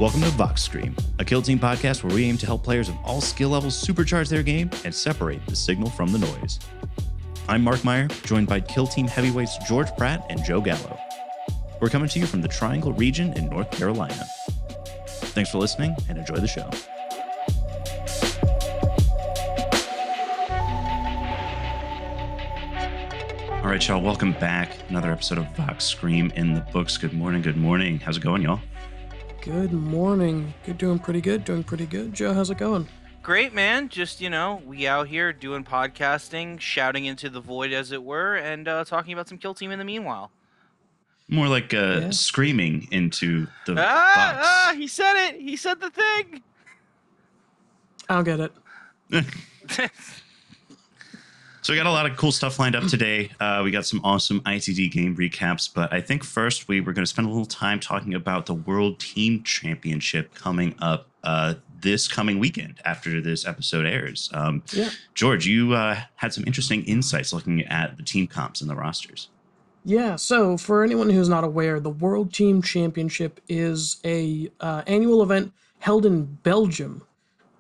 Welcome to Vox Scream, a Kill Team podcast where we aim to help players of all skill levels supercharge their game and separate the signal from the noise. I'm Mark Meyer, joined by Kill Team heavyweights George Pratt and Joe Gallo. We're coming to you from the Triangle region in North Carolina. Thanks for listening and enjoy the show. All right, y'all, welcome back. Another episode of Vox Scream in the books. Good morning, good morning. How's it going, y'all? Good morning. Doing pretty good. Joe, how's it going? Great, man. Just, we out here doing podcasting, shouting into the void, as it were, and talking about some Kill Team in the meanwhile. More like screaming into the box. He said it. He said the thing. I'll get it. So we got a lot of cool stuff lined up today. We got some awesome ITD game recaps, but I think first we were going to spend a little time talking about the World Team Championship coming up this coming weekend after this episode airs. George, you had some interesting insights looking at the team comps and the rosters. Yeah, so for anyone who's not aware, the World Team Championship is a annual event held in Belgium.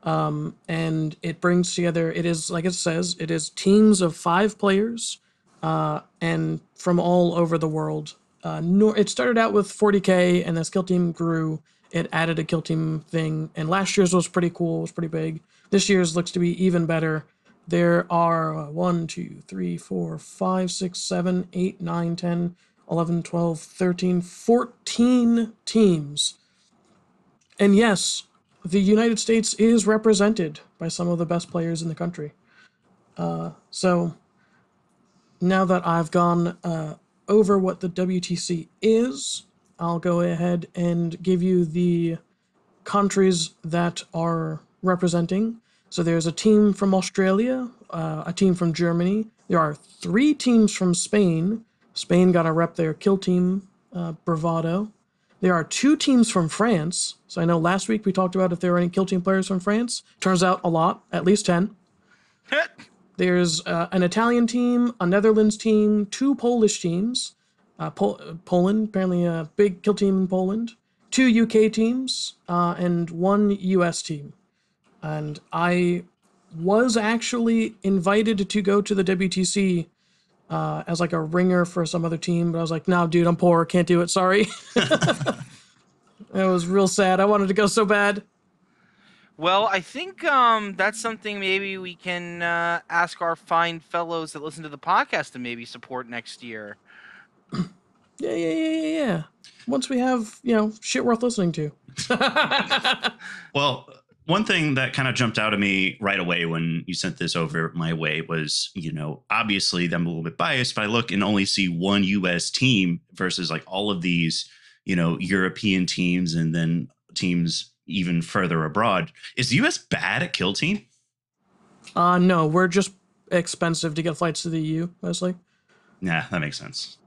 And it brings together, it is, like it says, it is teams of 5 players, and from all over the world. It started out with 40K, and as Kill Team grew, it added a Kill Team thing, and last year's was pretty cool, was pretty big. This year's looks to be even better. There are 1, 2, 3, 4, 5, 6, 7, 8, 9, 10, 11, 12, 13, 14 teams. And yes, the United States is represented by some of the best players in the country. So now that I've gone over what the WTC is, I'll go ahead and give you the countries that are representing. So there's a team from Australia, a team from Germany. There are 3 teams from Spain. Spain got to rep their Kill Team bravado. There are 2 teams from France. So I know last week we talked about if there were any Kill Team players from France. Turns out a lot, at least 10. There's an Italian team, a Netherlands team, 2 Polish teams. Poland, apparently a big Kill Team in Poland. 2 UK teams, and 1 US team. And I was actually invited to go to the WTC as like a ringer for some other team, but I was like, no, dude, I'm poor, can't do it, sorry. It was real sad. I wanted to go so bad. Well, I think that's something maybe we can ask our fine fellows that listen to the podcast to maybe support next year. Yeah. Once we have, shit worth listening to. Well, one thing that kind of jumped out at me right away when you sent this over my way was, obviously I'm a little bit biased, but I look and only see 1 US team versus like all of these, European teams and then teams even further abroad. Is the US bad at Kill Team? No, we're just expensive to get flights to the EU, mostly. Yeah, that makes sense.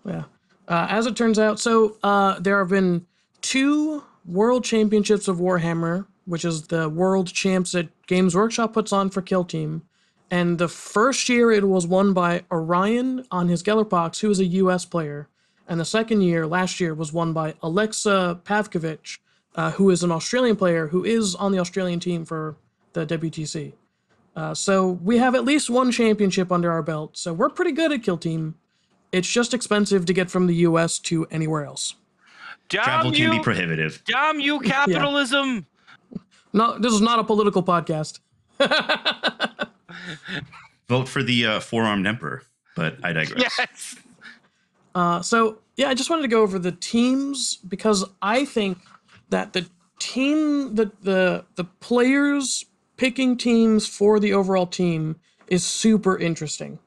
Yeah. As it turns out, so there have been 2 World Championships of Warhammer, which is the World Champs that Games Workshop puts on for Kill Team. And the first year it was won by Orion on his Gellerpox, who is a US player. And the second year, last year, was won by Alexa Pavkovich, who is an Australian player who is on the Australian team for the WTC. So we have at least 1 championship under our belt. So we're pretty good at Kill Team. It's just expensive to get from the US to anywhere else. Travel can be prohibitive. Damn you, capitalism! Yeah. No, this is not a political podcast. Vote for the four-armed emperor, but I digress. Yes. I just wanted to go over the teams because I think that the players picking teams for the overall team is super interesting.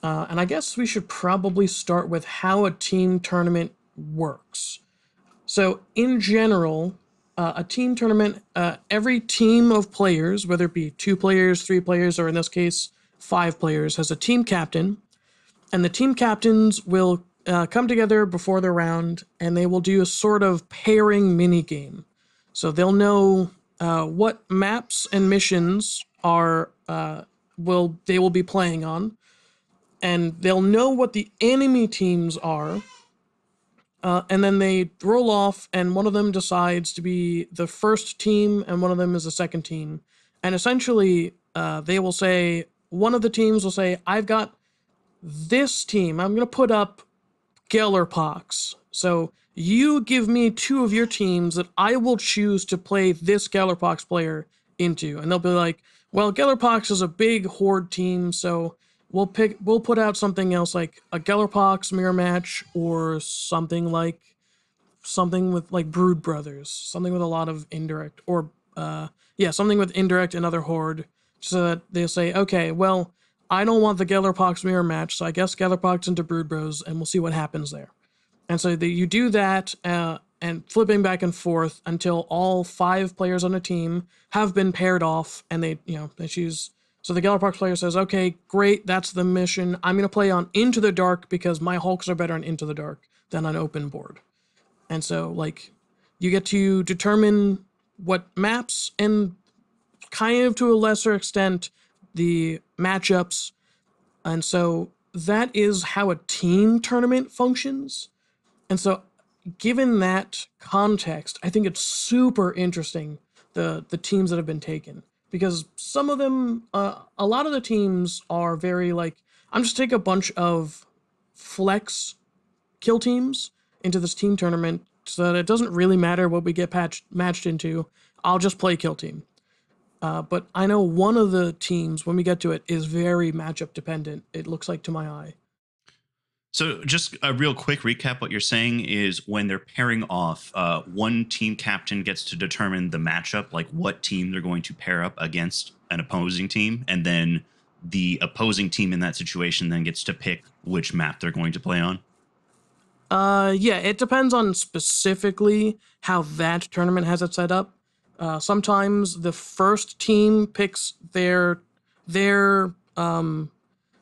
And I guess we should probably start with how a team tournament works. So in general, a team tournament, every team of players, whether it be 2 players, 3 players, or in this case, 5 players, has a team captain. And the team captains will come together before the round, and they will do a sort of pairing mini game. So they'll know what maps and missions they will be playing on, and they'll know what the enemy teams are, and then they roll off, and one of them decides to be the first team, and one of them is the second team. And essentially, they will say, one of the teams will say, I've got this team. I'm going to put up Gellerpox. So you give me two of your teams that I will choose to play this Gellerpox player into. And they'll be like, well, Gellerpox is a big horde team, so we'll put out something else like a Gellerpox mirror match, or something with like Brood Brothers, something with a lot of indirect, or something with indirect and other horde, so that they'll say, okay, well, I don't want the Gellerpox mirror match, so I guess Gellerpox into Brood Bros, and we'll see what happens there. And so you do that, and flipping back and forth until all 5 players on a team have been paired off, and they choose. So the Gellerpox player says, okay, great, that's the mission. I'm going to play on Into the Dark because my Hulks are better on Into the Dark than on open board. And so, like, you get to determine what maps, and kind of to a lesser extent, the matchups. And so that is how a team tournament functions. And so, given that context, I think it's super interesting, the teams that have been taken. Because some of them, a lot of the teams are very like, I'm just take a bunch of flex kill teams into this team tournament so that it doesn't really matter what we get matched into. I'll just play kill team. But I know one of the teams, when we get to it, is very matchup dependent, it looks like to my eye. So just a real quick recap, what you're saying is when they're pairing off, one team captain gets to determine the matchup, like what team they're going to pair up against an opposing team, and then the opposing team in that situation then gets to pick which map they're going to play on. Yeah, it depends on specifically how that tournament has it set up. Sometimes the first team picks their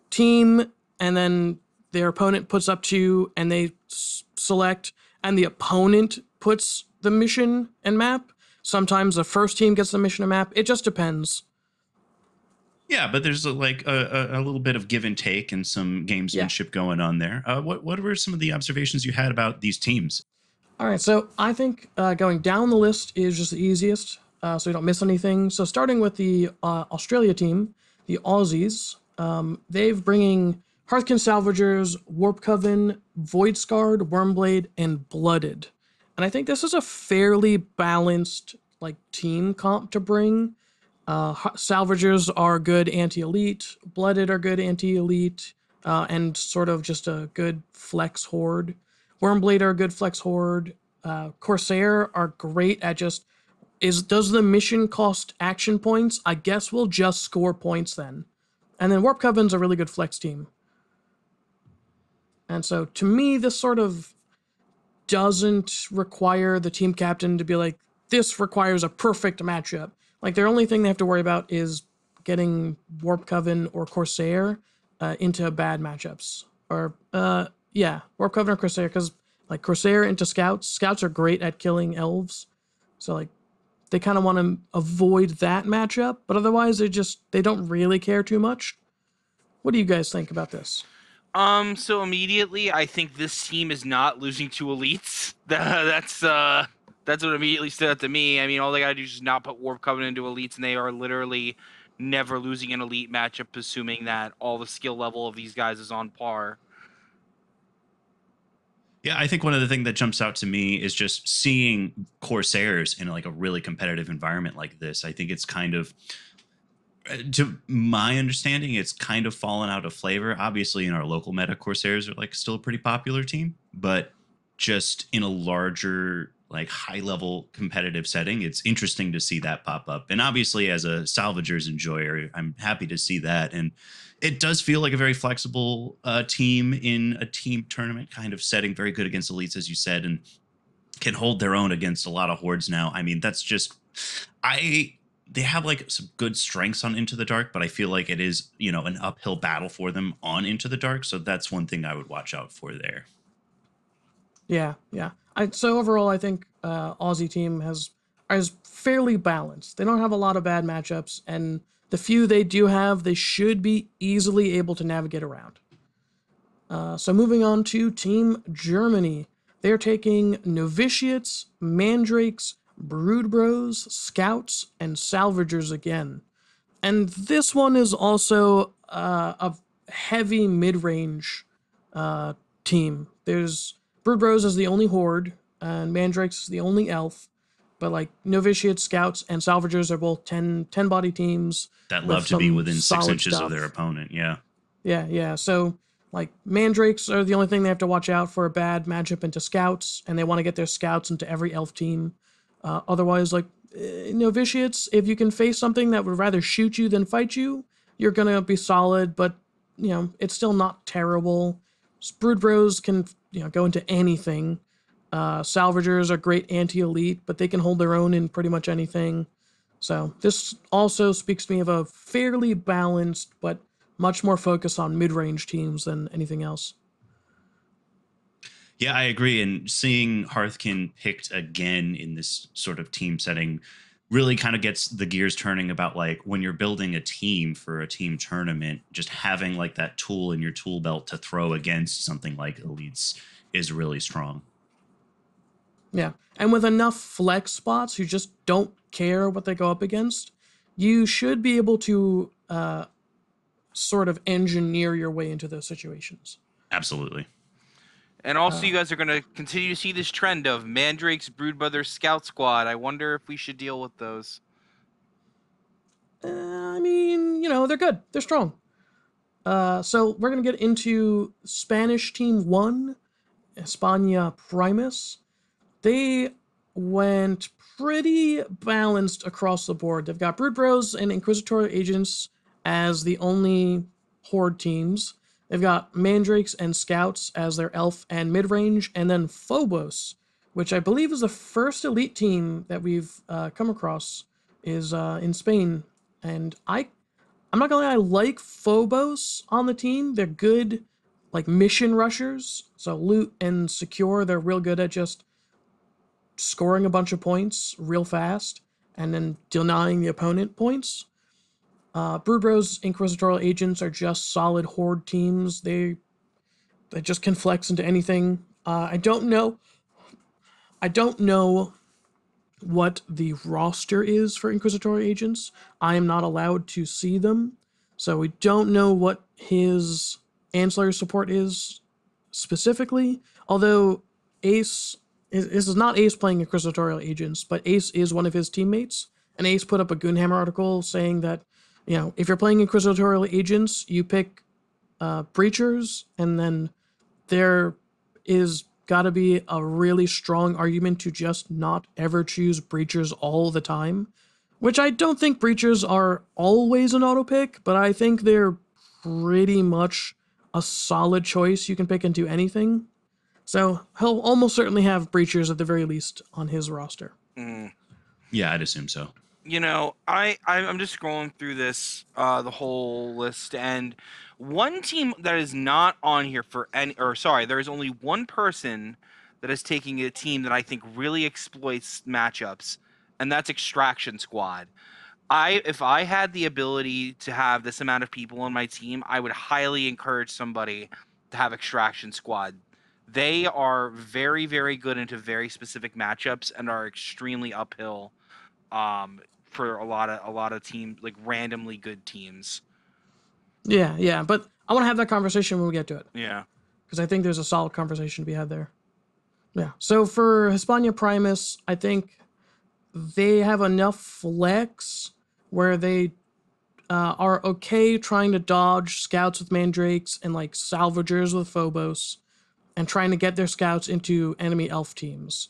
team, and then their opponent puts up 2, and they select, and the opponent puts the mission and map. Sometimes the first team gets the mission and map. It just depends. Yeah, but there's a little bit of give and take and some gamesmanship going on there. What were some of the observations you had about these teams? All right, so I think going down the list is just the easiest, so we don't miss anything. So starting with the Australia team, the Aussies, they've bringing Hearthkin Salvagers, Warp Coven, Void Scarred, Wormblade, and Blooded. And I think this is a fairly balanced like team comp to bring. Salvagers are good anti-elite, Blooded are good anti-elite, and sort of just a good flex horde. Wormblade are a good flex horde. Corsair are great at just, does the mission cost action points? I guess we'll just score points then. And then Warp Coven's a really good flex team. And so to me, this sort of doesn't require the team captain to be like, this requires a perfect matchup. Like, their only thing they have to worry about is getting Warp Coven or Corsair into bad matchups. Or, Warp Coven or Corsair, because, like, Corsair into Scouts. Scouts are great at killing elves. So, like, they kind of want to avoid that matchup, but otherwise they don't really care too much. What do you guys think about this? So immediately, I think this team is not losing to elites. That's what immediately stood out to me. I mean, all they gotta do is just not put Warp Covenant into elites, and they are literally never losing an elite matchup, assuming that all the skill level of these guys is on par. Yeah, I think one of the things that jumps out to me is just seeing Corsairs in like a really competitive environment like this. I think it's kind of, to my understanding, it's kind of fallen out of flavor. Obviously, in our local meta, Corsairs are like still a pretty popular team, but just in a larger, like high level competitive setting, it's interesting to see that pop up. And obviously, as a Salvagers enjoyer, I'm happy to see that. And it does feel like a very flexible team in a team tournament kind of setting, very good against elites, as you said, and can hold their own against a lot of hordes now. I mean, that's just, they have like some good strengths on Into the Dark, but I feel like it is, an uphill battle for them on Into the Dark. So that's one thing I would watch out for there. Yeah. So overall, I think Aussie team is fairly balanced. They don't have a lot of bad matchups, and the few they do have, they should be easily able to navigate around. So moving on to Team Germany. They're taking Novitiates, Mandrakes, Brood Bros, Scouts, and Salvagers again. And this one is also a heavy mid-range team. There's Brood Bros is the only Horde, and Mandrakes is the only Elf. But like Novitiates, Scouts, and Salvagers are both 10 body teams That with love to be some within 6 solid inches stuff. of their opponent. Yeah. Yeah. So like Mandrakes are the only thing they have to watch out for a bad matchup into Scouts, and they want to get their Scouts into every Elf team. Otherwise, like Novitiates, if you can face something that would rather shoot you than fight you, you're gonna be solid. But it's still not terrible. Brood Bros can go into anything. Salvagers are great anti-elite, but they can hold their own in pretty much anything. So this also speaks to me of a fairly balanced, but much more focused on mid-range teams than anything else. Yeah, I agree. And seeing Hearthkin picked again in this sort of team setting really kind of gets the gears turning about like when you're building a team for a team tournament, just having like that tool in your tool belt to throw against something like elites is really strong. Yeah. And with enough flex spots who just don't care what they go up against, you should be able to sort of engineer your way into those situations. Absolutely. And also, you guys are going to continue to see this trend of Mandrakes, Brood Brothers, Scout Squad. I wonder if we should deal with those. I mean, they're good. They're strong. So we're going to get into Spanish Team 1, España Primus. They went pretty balanced across the board. They've got Brood Bros and Inquisitorial Agents as the only Horde teams. They've got Mandrakes and Scouts as their Elf and mid-range, and then Phobos, which I believe is the first elite team that we've come across, is in Spain. And I'm not gonna lie, I like Phobos on the team. They're good, like, mission rushers. So loot and secure, they're real good at just scoring a bunch of points real fast and then denying the opponent points. Brood Bros Inquisitorial Agents are just solid Horde teams. They just can flex into anything. I don't know what the roster is for Inquisitorial Agents. I am not allowed to see them, so we don't know what his ancillary support is specifically. Although Ace, this is not Ace playing Inquisitorial Agents, but Ace is one of his teammates, and Ace put up a Goonhammer article saying that if you're playing Inquisitorial Agents, you pick Breachers, and then there is got to be a really strong argument to just not ever choose Breachers all the time, which I don't think Breachers are always an auto pick, but I think they're pretty much a solid choice you can pick into anything. So he'll almost certainly have Breachers at the very least on his roster. Yeah, I'd assume so. I'm just scrolling through this, the whole list, and one team that is not on here there is only one person that is taking a team that I think really exploits matchups, and that's Extraction Squad. If I had the ability to have this amount of people on my team, I would highly encourage somebody to have Extraction Squad. They are very, very good into very specific matchups and are extremely uphill for a lot of teams, like randomly good teams. Yeah, but I want to have that conversation when we get to it. Yeah. Because I think there's a solid conversation to be had there. Yeah. So for Hispania Primus, I think they have enough flex where they are okay trying to dodge Scouts with Mandrakes and like Salvagers with Phobos and trying to get their Scouts into enemy Elf teams.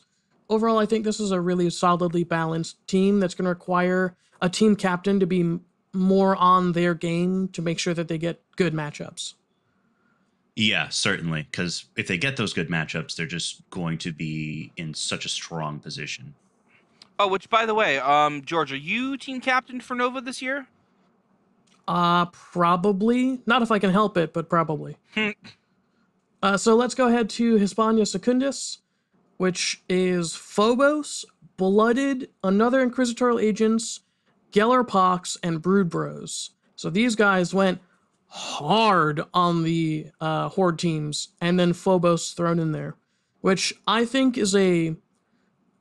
Overall, I think this is a really solidly balanced team that's going to require a team captain to be more on their game to make sure that they get good matchups. Yeah, certainly. Because if they get those good matchups, they're just going to be in such a strong position. Oh, which by the way, George, are you team captain for Nova this year? Probably. Not if I can help it, but probably. So let's go ahead to Hispania Secundus, which is Phobos, Blooded, another Inquisitorial Agents, Gellerpox, and Brood Bros. So these guys went hard on the Horde teams, and then Phobos thrown in there. which I think is a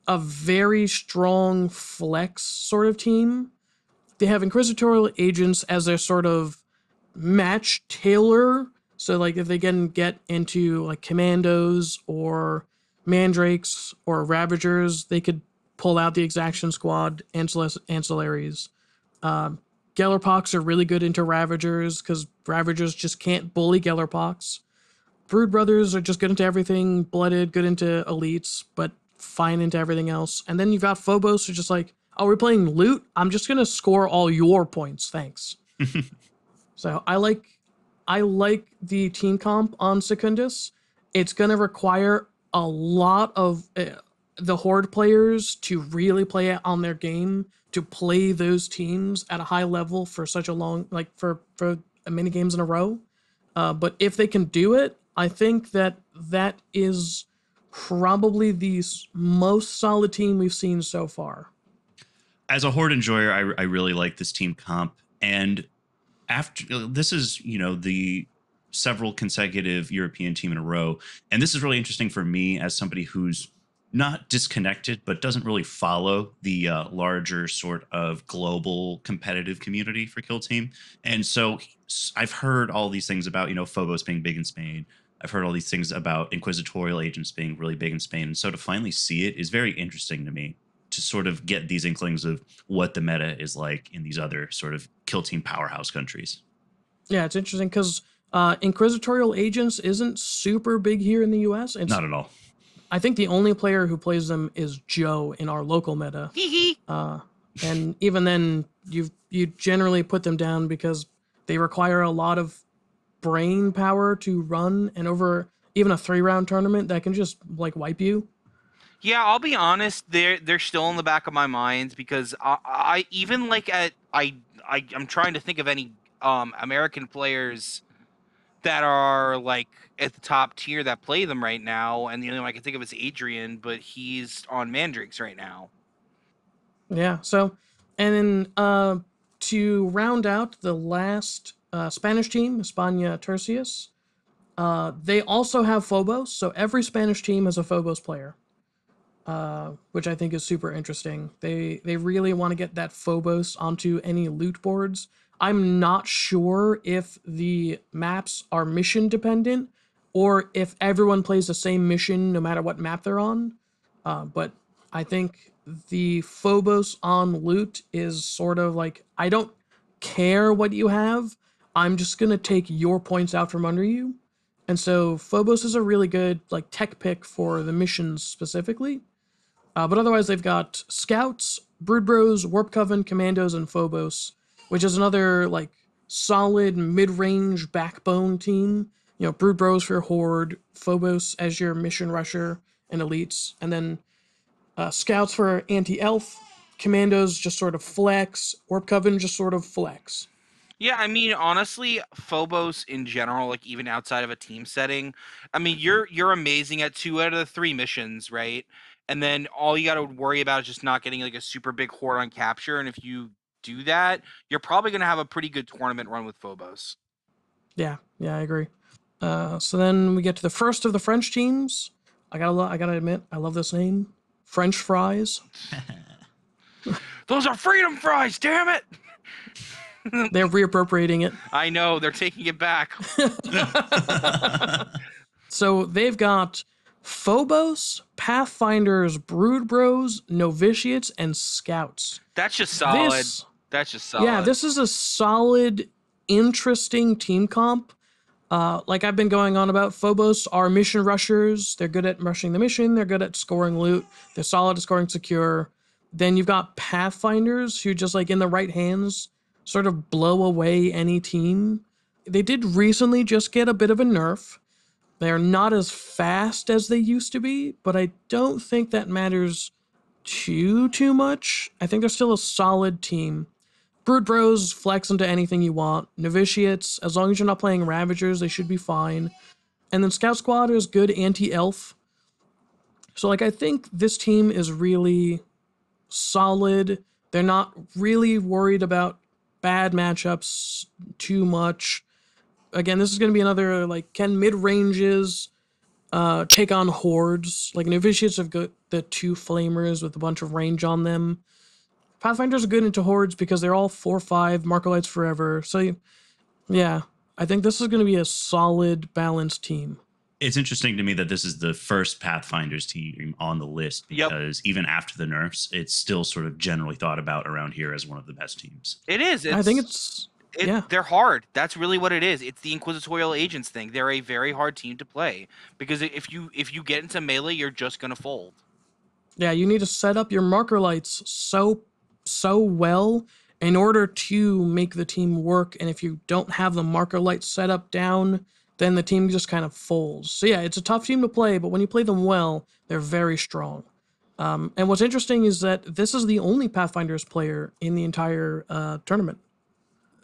very strong flex sort of team. They have inquisitorial agents as their sort of match tailor. So like if they can get into like commandos or mandrakes or ravagers, they could pull out the exaction squad ancillaries. Gellerpox are really good into ravagers because ravagers just can't bully Gellerpox. Brood Brothers are just good into everything, blooded, good into elites, but fine into everything else. And then you've got Phobos who are just like, oh, we're playing loot? I'm just gonna score all your points, thanks. So I like the team comp on Secundus. It's gonna require a lot of the Horde players to really play it on their game, to play those teams at a high level for such a long, like for many games in a row. But if they can do it, I think that is probably the most solid team we've seen so far. As a Horde enjoyer, I really like this team comp. And after this is, the several consecutive European team in a row. And this is really interesting for me as somebody who's not disconnected, but doesn't really follow the larger sort of global competitive community for Kill Team. And so I've heard all these things about, Phobos being big in Spain. I've heard all these things about inquisitorial agents being really big in Spain. And so to finally see it is very interesting to me, to sort of get these inklings of what the meta is like in these other sort of Kill Team powerhouse countries. Yeah, it's interesting because inquisitorial agents isn't super big here in the US. Not at all. I think the only player who plays them is Joe in our local meta. And even then, you generally put them down because they require a lot of brain power to run, and over even a 3-round tournament that can just like wipe you. Yeah, I'll be honest. They're still in the back of my mind because I even like I'm trying to think of any American players that are like at the top tier that play them right now, and the only one I can think of is Adrian, but he's on Mandrakes right now. Yeah. So, and then to round out the last Spanish team, España Tercius, they also have Phobos. So every Spanish team has a Phobos player, which I think is super interesting. They really want to get that Phobos onto any loot boards. I'm not sure if the maps are mission dependent or if everyone plays the same mission no matter what map they're on. But I think the Phobos on loot is sort of like, I don't care what you have. I'm just going to take your points out from under you. And so Phobos is a really good like tech pick for the missions specifically. But otherwise, they've got Scouts, Brood Bros, Warp Coven, Commandos, and Phobos, which is another like solid mid-range backbone team. Brood Bros for your Horde, Phobos as your mission rusher and elites, and then Scouts for anti-elf, Commandos just sort of flex, Warp Coven just sort of flex. Yeah, I mean, honestly, Phobos in general, like even outside of a team setting, I mean, you're amazing at 2 out of the 3 missions, right? And then all you got to worry about is just not getting like a super big horde on capture. And if you do that, you're probably going to have a pretty good tournament run with Phobos. Yeah, I agree. So then we get to the first of the French teams. I gotta admit, I love this name, French Fries. Those are freedom fries, damn it! They're reappropriating it. I know, they're taking it back. So they've got Phobos, Pathfinders, Brood Bros, Novitiates, and Scouts. That's just solid. That's just solid. Yeah, this is a solid, interesting team comp. Like I've been going on about, Phobos are mission rushers. They're good at rushing the mission. They're good at scoring loot. They're solid at scoring secure. Then you've got Pathfinders who just like in the right hands sort of blow away any team. They did recently just get a bit of a nerf. They're not as fast as they used to be, but I don't think that matters too much. I think they're still a solid team. Brood Bros flex into anything you want. Novitiates, as long as you're not playing Ravagers, they should be fine. And then Scout Squad is good anti-elf. So like I think this team is really solid. They're not really worried about bad matchups too much. Again, this is going to be another like, can mid-ranges take on hordes. Like novitiates have got the 2 flamers with a bunch of range on them. Pathfinders are good into hordes because they're all 4/5 Markolites forever. So yeah, I think this is going to be a solid balanced team. It's interesting to me that this is the first Pathfinders team on the list Yep. because even after the nerfs, it's still sort of generally thought about around here as one of the best teams. It is. I think yeah. They're hard. That's really what it is. It's the Inquisitorial Agents thing. They're a very hard team to play because if you get into melee, you're just gonna fold. Yeah, you need to set up your marker lights so well in order to make the team work. And if you don't have the marker lights set up down, then the team just kind of folds. So yeah, it's a tough team to play, but when you play them well, they're very strong. And what's interesting is that this is the only Pathfinders player in the entire tournament.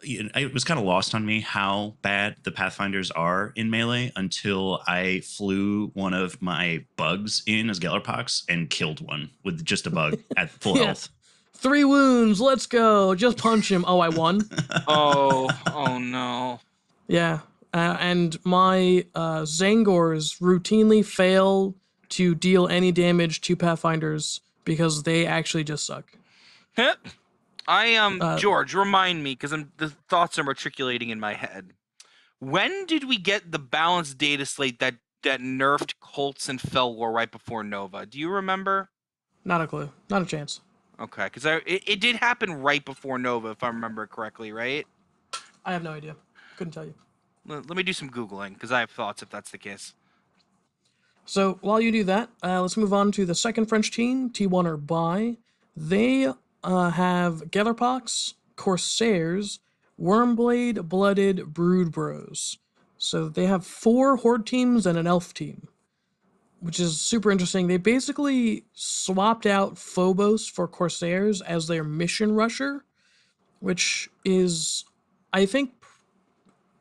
It was kind of lost on me how bad the Pathfinders are in melee until I flew one of my bugs in as Gellerpox and killed one with just a bug at full Yeah. health. 3 wounds, let's go. Just punch him. Oh, I won. Oh no. Yeah. And my Zangors routinely fail to deal any damage to Pathfinders because they actually just suck. George, remind me because the thoughts are matriculating in my head. When did we get the balanced data slate that nerfed Colts and Fel War right before Nova? Do you remember? Not a clue. Not a chance. Okay, because it did happen right before Nova, if I remember correctly, right? I have no idea. Couldn't tell you. Let me do some Googling because I have thoughts if that's the case. So while you do that, let's move on to the second French team, T1 or Bi. They have Gellerpox, Corsairs, Wormblade, Blooded, Brood Bros. So they have 4 Horde teams and an Elf team, which is super interesting. They basically swapped out Phobos for Corsairs as their mission rusher, which is, I think,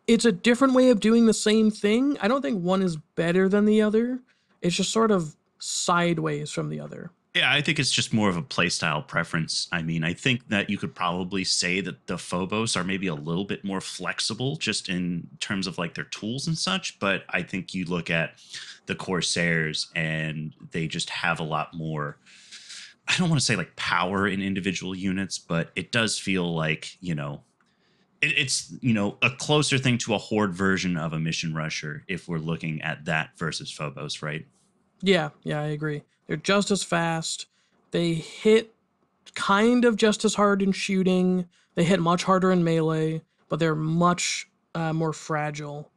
it's a different way of doing the same thing. I don't think one is better than the other. It's just sort of sideways from the other. Yeah, I think it's just more of a playstyle preference. I mean, I think that you could probably say that the Phobos are maybe a little bit more flexible just in terms of like their tools and such. But I think you look at the Corsairs and they just have a lot more, I don't want to say like power in individual units, but it does feel like, it's a closer thing to a horde version of a mission rusher if we're looking at that versus Phobos, right? Yeah, I agree. They're just as fast. They hit kind of just as hard in shooting. They hit much harder in melee, but they're much more fragile.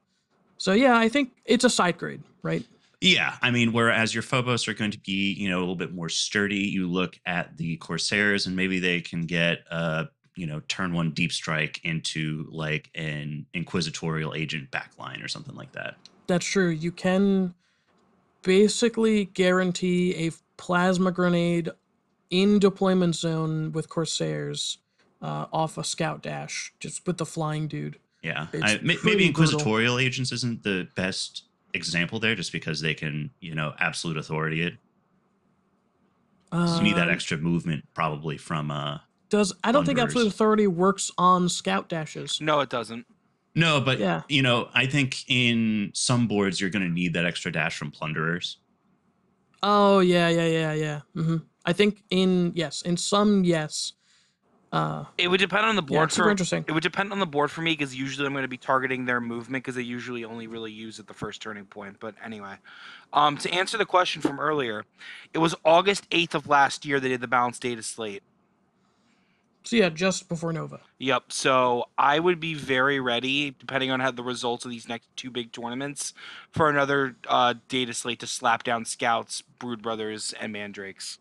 So yeah, I think it's a side grade, right? Yeah, I mean, whereas your Phobos are going to be, a little bit more sturdy. You look at the Corsairs, and maybe they can get turn 1 deep strike into like an inquisitorial agent backline or something like that. That's true. You can basically guarantee a plasma grenade in deployment zone with Corsairs off a scout dash, just with the flying dude. Yeah, It's maybe pretty inquisitorial brutal. agents isn't the best example there, just because they can, absolute authority it. So you need that extra movement probably from I don't think Plunderers. absolute authority works on scout dashes. No, it doesn't. No, but Yeah. I think in some boards you're going to need that extra dash from Plunderers. Oh yeah. I think in some yes. It would depend on the board. Yeah, it's super interesting. It would depend on the board for me because usually I'm going to be targeting their movement because they usually only really use at the first turning point. But anyway, to answer the question from earlier, it was August 8th of last year they did the balanced data slate. So yeah, just before Nova. Yep. So I would be very ready, depending on how the results of these next 2 big tournaments, for another data slate to slap down Scouts, Brood Brothers, and Mandrakes.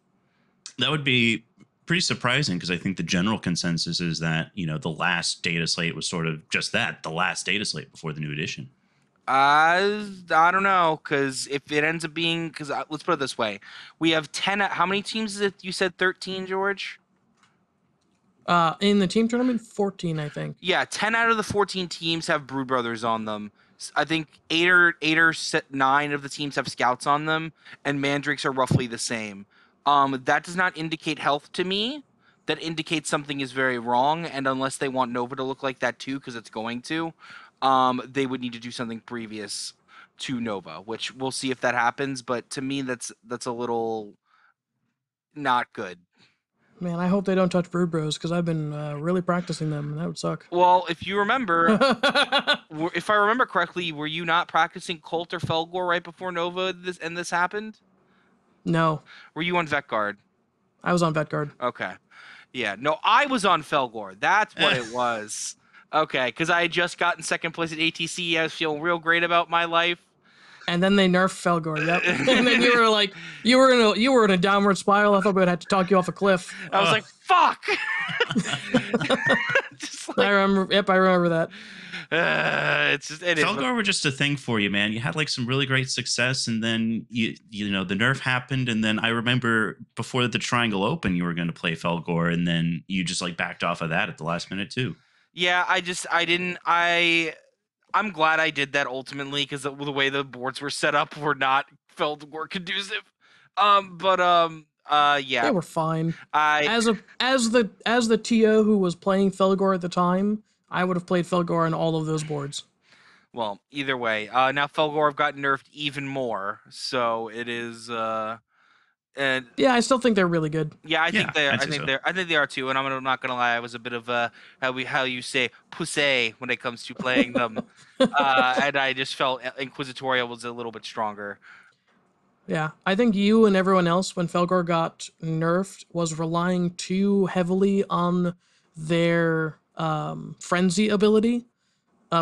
That would be pretty surprising because I think the general consensus is that, the last data slate was sort of just that, the last data slate before the new edition. I don't know, because if it ends up being, because let's put it this way, we have 10. How many teams is it? You said 13, George? In the team tournament, 14, I think. Yeah, 10 out of the 14 teams have Brood Brothers on them. I think 8 or 9 of the teams have Scouts on them, and Mandrakes are roughly the same. That does not indicate health to me. That indicates something is very wrong, and unless they want Nova to look like that too, because it's going to, they would need to do something previous. to Nova, which we'll see if that happens. But to me, that's a little not good. Man, I hope they don't touch Brood Bros because I've been really practicing them, and that would suck. Well, if you remember, if I remember correctly, were you not practicing Colt or Felgor right before Nova this happened? No, Were you on Vetguard? I was on Vetguard. Okay. Yeah. No, I was on Felgor. That's what it was. Okay, because I had just gotten second place at ATC. I was feeling real great about my life. And then they nerfed Felgor. Yep. And then you were like, you were in a downward spiral. I thought we would have to talk you off a cliff. I was like, fuck. Just like, I remember. Yep, I remember that. it's just it is. Felgar were just a thing for you, man. You had like some really great success, and then you know the nerf happened, and then I remember before the Triangle Open, you were going to play Felgor, and then you just like backed off of that at the last minute too. Yeah, I'm glad I did that ultimately because the way the boards were set up were not were conducive. Yeah, They were fine. I As the TO who was playing Felgor at the time, I would have played Felgor on all of those boards. well, either way, now Felgor have got nerfed even more, so it is and Yeah, I still think they're really good. yeah, I think I'd say so. I think they are too, and I'm not gonna lie, I was a bit of a how you say poussé when it comes to playing them, and I just felt Inquisitorial was a little bit stronger. Yeah, I think you and everyone else, when Felgor got nerfed, was relying too heavily on their frenzy ability,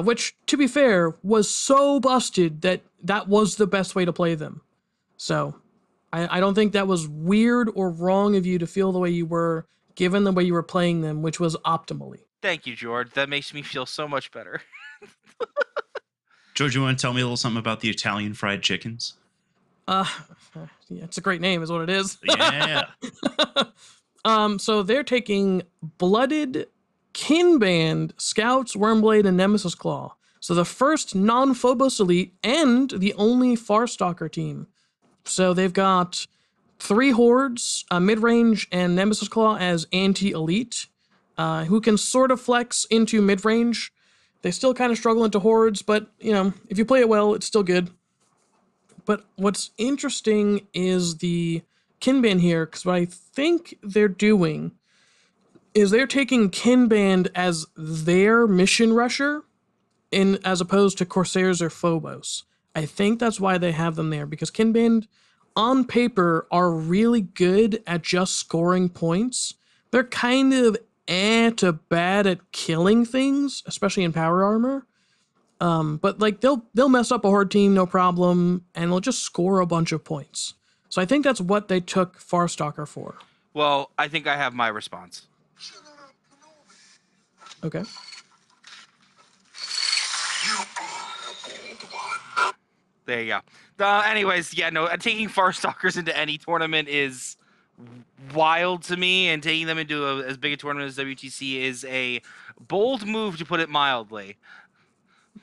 which, to be fair, was so busted that was the best way to play them. So, I don't think that was weird or wrong of you to feel the way you were, given the way you were playing them, which was optimally. Thank you, George. That makes me feel so much better. George, you want to tell me a little something about the Italian fried chickens? Yeah, it's a great name, is what it is. Yeah. So they're taking Blooded, Kinband, Scouts, Wormblade, and Nemesis Claw. So the first non-Phobos elite and the only Farstalker team. So they've got 3 hordes, mid-range, and Nemesis Claw as anti-elite, who can sort of flex into mid-range. They still kind of struggle into hordes, but, you know, if you play it well, it's still good. But what's interesting is the Kinband here, because what I think they're doing is they're taking Kinband as their mission rusher, as opposed to Corsairs or Phobos. I think that's why they have them there, because Kinband, on paper, are really good at just scoring points. They're kind of to bad at killing things, especially in power armor. But like they'll mess up a horde team, no problem, and they'll just score a bunch of points. So I think that's what they took Farstalker for. Well, I think I have my response. Okay. There you go. Anyways, yeah, no, taking Farstalkers into any tournament is wild to me, and taking them into as big a tournament as WTC is a bold move, to put it mildly.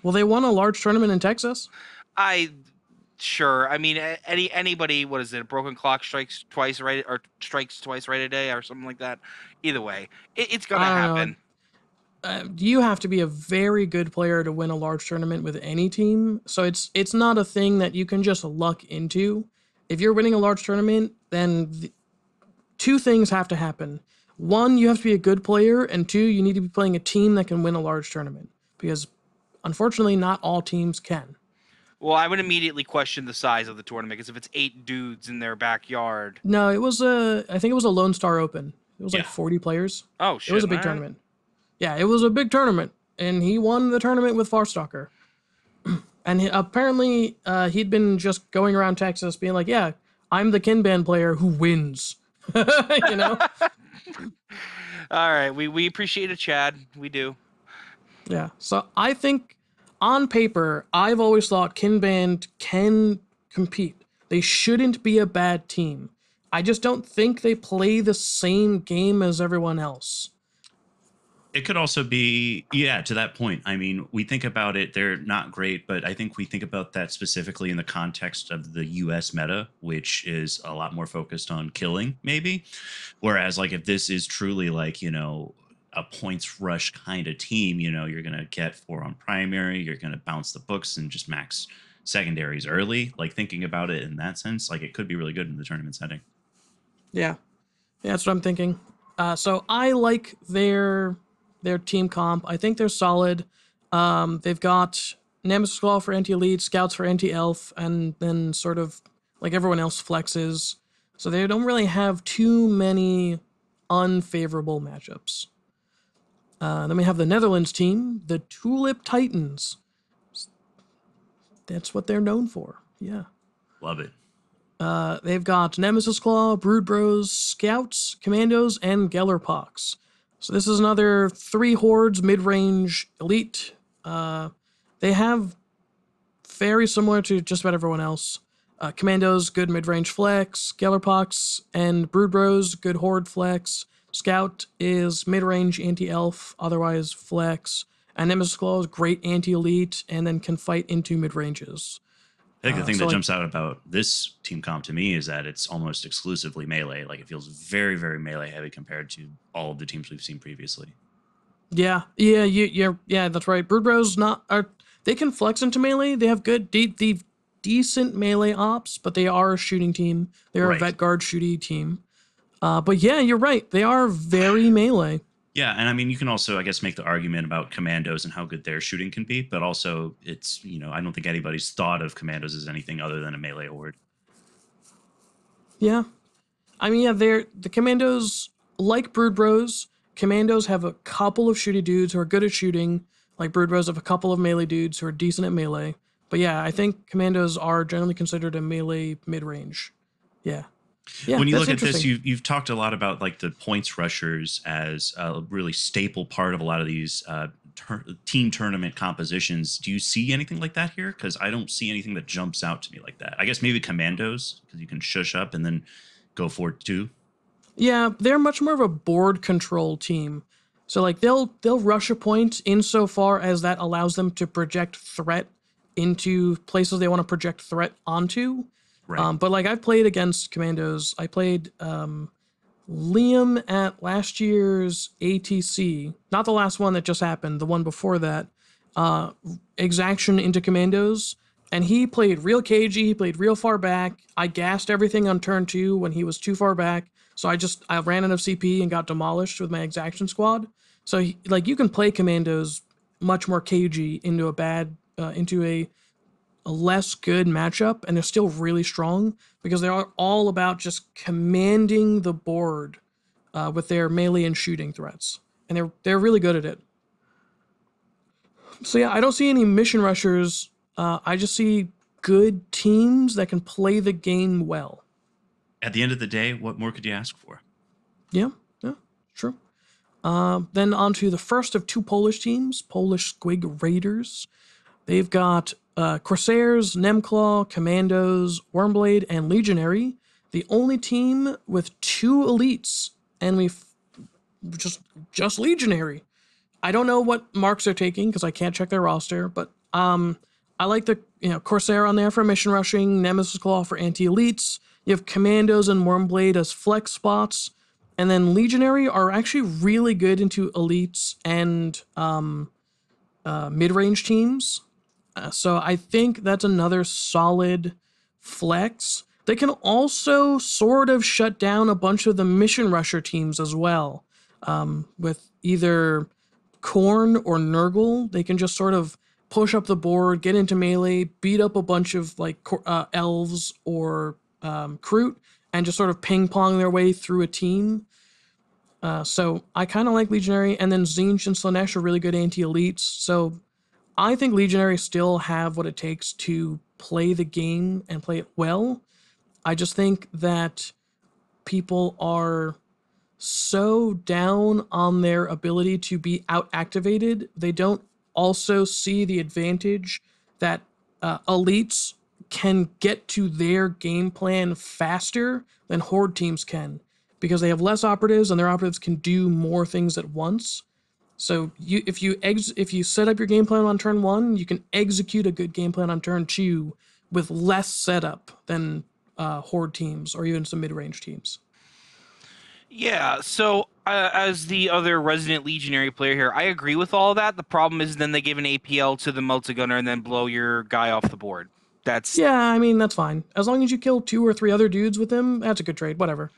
Well, they won a large tournament in Texas. Sure. I mean, anybody. What is it? A broken clock strikes twice, right? Or strikes twice, right a day, or something like that. Either way, it's gonna happen. You have to be a very good player to win a large tournament with any team. So it's not a thing that you can just luck into. If you're winning a large tournament, then 2 things have to happen. 1, you have to be a good player, and 2, you need to be playing a team that can win a large tournament. Because unfortunately, not all teams can. Well, I would immediately question the size of the tournament, because if it's 8 dudes in their backyard. No, I think it was a Lone Star Open. It was like 40 players. Oh, shit. It was a big tournament. Yeah, it was a big tournament, and he won the tournament with Farstalker. And apparently, he'd been just going around Texas being like, yeah, I'm the Kinband player who wins. You know? All right, we appreciate it, Chad. We do. Yeah, so I think, on paper, I've always thought Kinband can compete. They shouldn't be a bad team. I just don't think they play the same game as everyone else. It could also be, yeah, to that point. I mean, we think about it, they're not great, but I think we think about that specifically in the context of the US meta, which is a lot more focused on killing, maybe. Whereas, like, if this is truly, like, you know, a points rush kind of team, you know, you're going to get 4 on primary, you're going to bounce the books and just max secondaries early, like thinking about it in that sense, like it could be really good in the tournament setting. Yeah, that's what I'm thinking. So I like their team comp. I think they're solid. They've got Nemesis Claw for anti-elite, Scouts for anti-elf, and then sort of like everyone else flexes. So they don't really have too many unfavorable matchups. Then we have the Netherlands team, the Tulip Titans. That's what they're known for. Yeah. Love it. They've got Nemesis Claw, Brood Bros, Scouts, Commandos, and Gellerpox. So this is another 3 hordes mid-range elite. They have very similar to just about everyone else. Commandos, good mid-range flex. Gellerpox and Brood Bros, good horde flex. Scout is mid-range anti-elf, otherwise flex. And Nemesis Claw is great anti-elite, and then can fight into mid-ranges. I think the thing so that like- jumps out about this team comp to me is that it's almost exclusively melee. Like it feels very, very melee heavy compared to all of the teams we've seen previously. Yeah, that's right. Brood Bros they can flex into melee. They have good, decent melee ops, but they are a shooting team. They're Right. a vet guard shooty team. But yeah, you're right. They are very melee. Yeah, and I mean, you can also, I guess, make the argument about commandos and how good their shooting can be, but also it's, I don't think anybody's thought of commandos as anything other than a melee horde. Yeah, I mean, yeah, the commandos like Brood Bros. Commandos have a couple of shooty dudes who are good at shooting. Like Brood Bros have a couple of melee dudes who are decent at melee. But yeah, I think commandos are generally considered a melee mid-range. Yeah. Yeah, When you that's look at this, interesting. you've talked a lot about like the points rushers as a really staple part of a lot of these team tournament compositions. Do you see anything like that here? Because I don't see anything that jumps out to me like that. I guess maybe commandos, because you can shush up and then go for it too. Yeah, they're much more of a board control team. So like they'll rush a point insofar as that allows them to project threat into places they want to project threat onto. Right. But like I've played against commandos. I played Liam at last year's ATC, not the last one that just happened, the one before that. Exaction into commandos, and he played real cagey. He played real far back. I gassed everything on turn 2 when he was too far back. So I ran out of CP and got demolished with my exaction squad. So you can play commandos much more cagey into a less good matchup, and they're still really strong because they are all about just commanding the board with their melee and shooting threats, and they're really good at it. So yeah, I don't see any mission rushers. I just see good teams that can play the game well. At the end of the day, what more could you ask for? Yeah, true. Then on to the first of 2 Polish teams, Polish Squig Raiders. They've got Corsairs, Nemclaw, Commandos, Wormblade, and Legionary. The only team with 2 elites, and we've just Legionary. I don't know what marks they're taking because I can't check their roster, but I like the Corsair on there for mission rushing, Nemesis Claw for anti-elites. You have Commandos and Wormblade as flex spots, and then Legionary are actually really good into elites and mid-range teams. So I think that's another solid flex. They can also sort of shut down a bunch of the mission rusher teams as well. With either Korn or Nurgle, they can just sort of push up the board, get into melee, beat up a bunch of elves or Kroot, and just sort of ping-pong their way through a team. So I kind of like Legionary, and then Tzeentch and Slaanesh are really good anti-elites. So I think Legionary still have what it takes to play the game and play it well. I just think that people are so down on their ability to be out-activated, they don't also see the advantage that elites can get to their game plan faster than horde teams can, because they have less operatives and their operatives can do more things at once. So if you set up your game plan on turn 1, you can execute a good game plan on turn 2 with less setup than horde teams or even some mid-range teams. Yeah, so as the other resident Legionary player here, I agree with all of that. The problem is then they give an APL to the multi-gunner and then blow your guy off the board. That's Yeah, I mean, that's fine. As long as you kill 2 or 3 other dudes with him, that's a good trade. Whatever.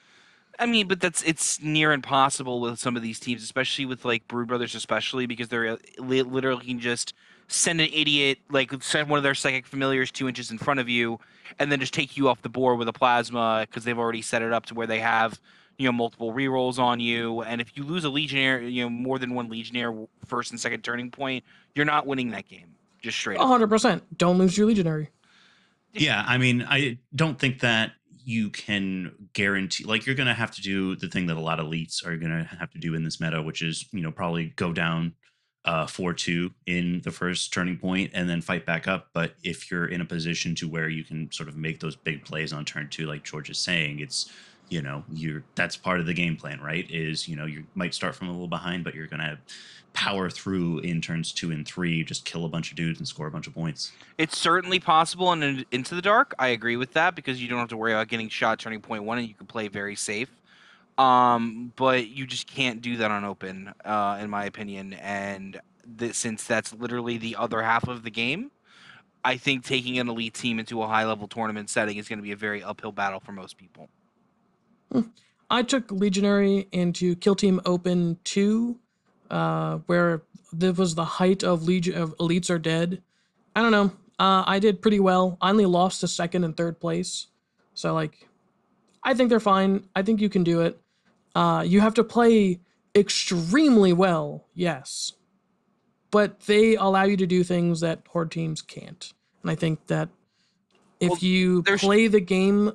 I mean, but it's near impossible with some of these teams, especially with like Brood Brothers, especially because they're literally can just send an idiot, like send one of their psychic familiars 2 inches in front of you, and then just take you off the board with a plasma because they've already set it up to where they have multiple rerolls on you. And if you lose a legionnaire, more than one legionnaire first and second turning point, you're not winning that game. Just straight up. 100%. Don't lose your legionary. Yeah, I mean, I don't think that you can guarantee, like, you're going to have to do the thing that a lot of elites are going to have to do in this meta, which is, probably go down 4-2 in the first turning point and then fight back up. But if you're in a position to where you can sort of make those big plays on turn 2, like George is saying, it's, that's part of the game plan, right? Is, you might start from a little behind, but you're going to power through in turns 2 and 3, just kill a bunch of dudes and score a bunch of points. It's certainly possible in Into the Dark. I agree with that because you don't have to worry about getting shot turning point 1 and you can play very safe. But you just can't do that on open, in my opinion. And since that's literally the other half of the game, I think taking an elite team into a high-level tournament setting is going to be a very uphill battle for most people. I took Legionary into Kill Team Open 2, where there was the height of Elites Are Dead. I don't know. I did pretty well. I only lost to 2nd and 3rd place. So, like, I think they're fine. I think you can do it. You have to play extremely well, yes. But they allow you to do things that Horde teams can't. And I think that if you play the game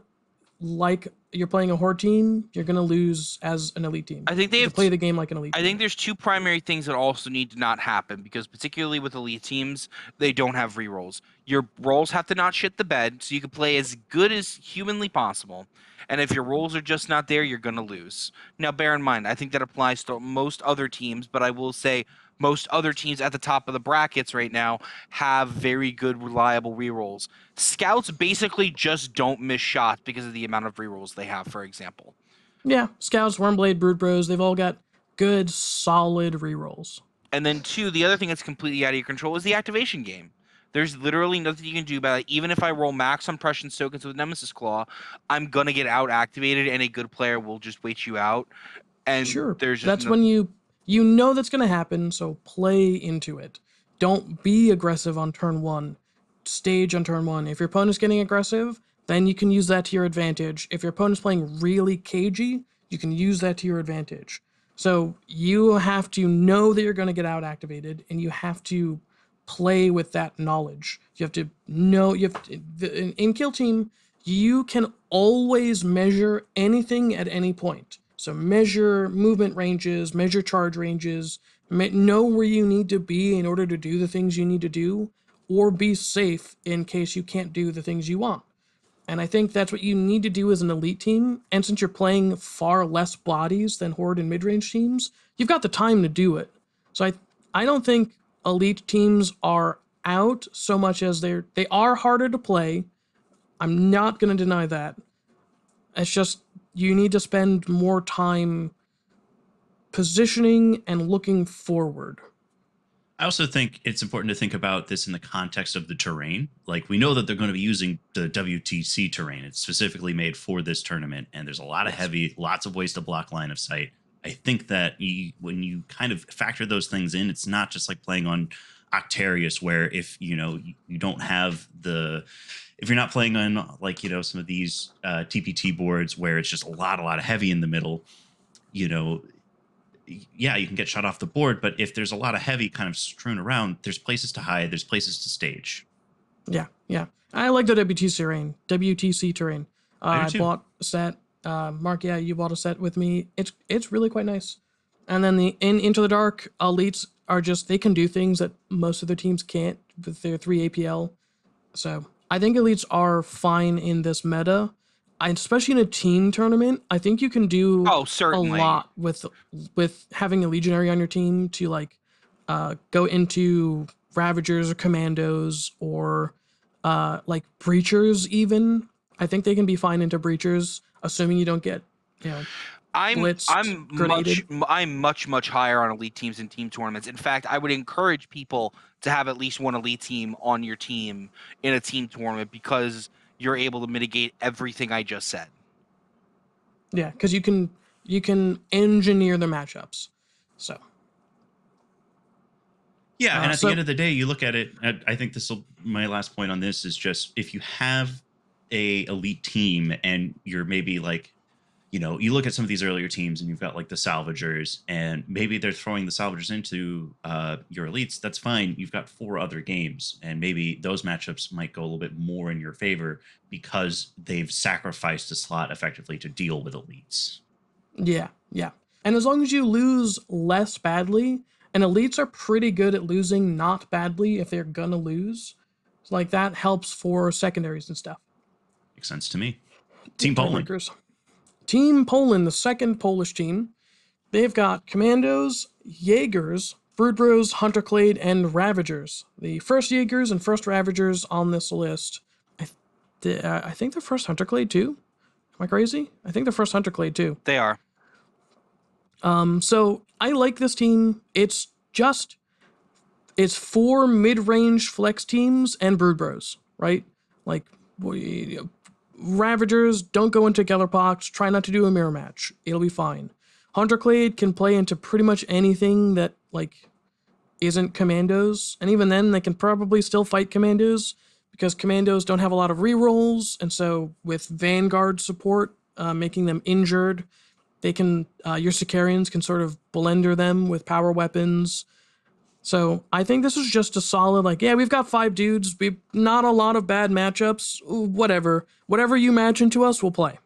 like you're playing a Horde team, you're going to lose as an elite team. I think they have to play the game like an elite team. I think there's 2 primary things that also need to not happen because particularly with elite teams, they don't have rerolls. Your rolls have to not shit the bed, so you can play as good as humanly possible. And if your rolls are just not there, you're going to lose. Now, bear in mind, I think that applies to most other teams, but I will say most other teams at the top of the brackets right now have very good, reliable rerolls. Scouts basically just don't miss shots because of the amount of rerolls they have, for example. Yeah, Scouts, Wormblade, Brood Bros, they've all got good, solid rerolls. And then 2, the other thing that's completely out of your control is the activation game. There's literally nothing you can do about it. Even if I roll max on Prussian tokens with Nemesis Claw, I'm going to get out activated and a good player will just wait you out. And sure, there's just that's when you know that's going to happen, so play into it. Don't be aggressive on turn 1. Stage on turn 1. If your opponent's getting aggressive, then you can use that to your advantage. If your opponent's playing really cagey, you can use that to your advantage. So you have to know that you're going to get out activated, and you have to play with that knowledge. You have to know, in Kill Team, you can always measure anything at any point. So measure movement ranges, measure charge ranges, know where you need to be in order to do the things you need to do, or be safe in case you can't do the things you want. And I think that's what you need to do as an elite team. And since you're playing far less bodies than Horde and mid-range teams, you've got the time to do it. So I don't think elite teams are out so much as they are harder to play. I'm not going to deny that. It's just you need to spend more time positioning and looking forward. I also think it's important to think about this in the context of the terrain. Like, we know that they're going to be using the WTC terrain. It's specifically made for this tournament, and there's a lot of heavy, lots of ways to block line of sight. I think that when you kind of factor those things in, it's not just like playing on Octarius, where if you don't have if you're not playing on like some of these TPT boards where it's just a lot of heavy in the middle, yeah, you can get shot off the board, but if there's a lot of heavy kind of strewn around, there's places to hide, there's places to stage. Yeah. I like the WTC terrain. I bought a set. Mark, yeah, you bought a set with me. It's really quite nice. And then in Into the Dark, elites are they can do things that most of their teams can't with their 3 APL. So I think elites are fine in this meta. Especially in a team tournament, I think you can do a lot with having a legionary on your team to go into Ravagers or Commandos or like Breachers even. I think they can be fine into Breachers, assuming you don't get blitzed, grenaded. I'm much higher on elite teams and team tournaments. In fact, I would encourage people to have at least one elite team on your team in a team tournament because you're able to mitigate everything I just said. Yeah, because you can engineer the matchups. So Yeah, and at so the end of the day, you look at it. I think my last point on this is just if you have a elite team and you're maybe like, you look at some of these earlier teams and you've got like the salvagers, and maybe they're throwing the salvagers into your elites. That's fine. You've got 4 other games, and maybe those matchups might go a little bit more in your favor because they've sacrificed a slot effectively to deal with elites. yeah, yeah. And as long as you lose less badly, and elites are pretty good at losing not badly if they're gonna lose, like that helps for secondaries and stuff. Makes sense to me. Team Poland. Playmakers. Team Poland, the second Polish team, they've got Commandos, Jaegers, Broodbros, Hunterclade, and Ravagers. The first Jaegers and first Ravagers on this list. I think the first Hunterclade too. Am I crazy? I think the first Hunterclade too. They are. So I like this team. It's 4 mid-range flex teams and Brood Bros, right? Like, Ravagers, don't go into Gellerpox, try not to do a mirror match. It'll be fine. Hunterclade can play into pretty much anything that, like, isn't Commandos, and even then, they can probably still fight Commandos, because Commandos don't have a lot of rerolls, and so with Vanguard support, making them injured, they can, your Sicarians can sort of blender them with power weapons. So I think this is just a solid, like, yeah, we've got 5 dudes. We've not a lot of bad matchups. Whatever you match into us, we'll play.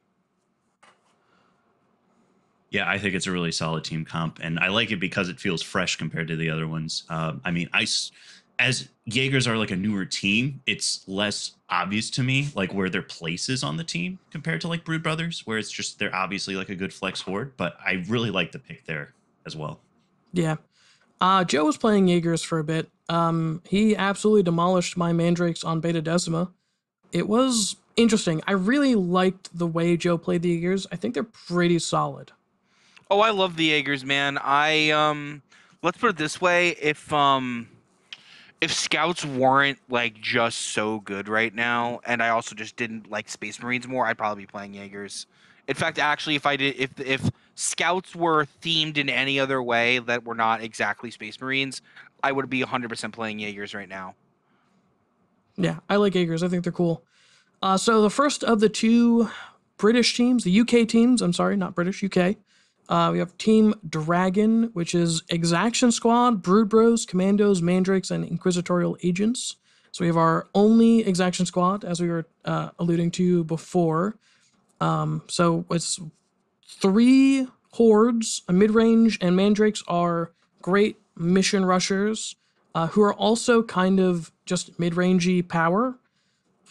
Yeah, I think it's a really solid team comp, and I like it because it feels fresh compared to the other ones. I mean, as Jaegers are like a newer team, it's less obvious to me like where their place is on the team compared to like Brood Brothers, where it's just they're obviously like a good flex horde. But I really like the pick there as well. Yeah. Joe was playing Jaegers for a bit. He absolutely demolished my Mandrakes on Beta Decima. It was interesting. I really liked the way Joe played the Jaegers. I think they're pretty solid. Oh, I love the Jaegers, man. Let's put it this way: if scouts weren't like just so good right now, and I also just didn't like Space Marines more, I'd probably be playing Jaegers. In fact, actually, if scouts were themed in any other way that were not exactly Space Marines, I would be 100% playing Jaegers right now. Yeah, I like Jaegers. I think they're cool. So the first of the 2 British teams, the UK teams, I'm sorry, not British, UK. We have Team Dragon, which is Exaction Squad, Brood Bros, Commandos, Mandrakes, and Inquisitorial Agents. So we have our only Exaction Squad, as we were alluding to before. So it's 3 hordes, a mid-range, and Mandrakes are great mission rushers who are also kind of just mid-rangey power.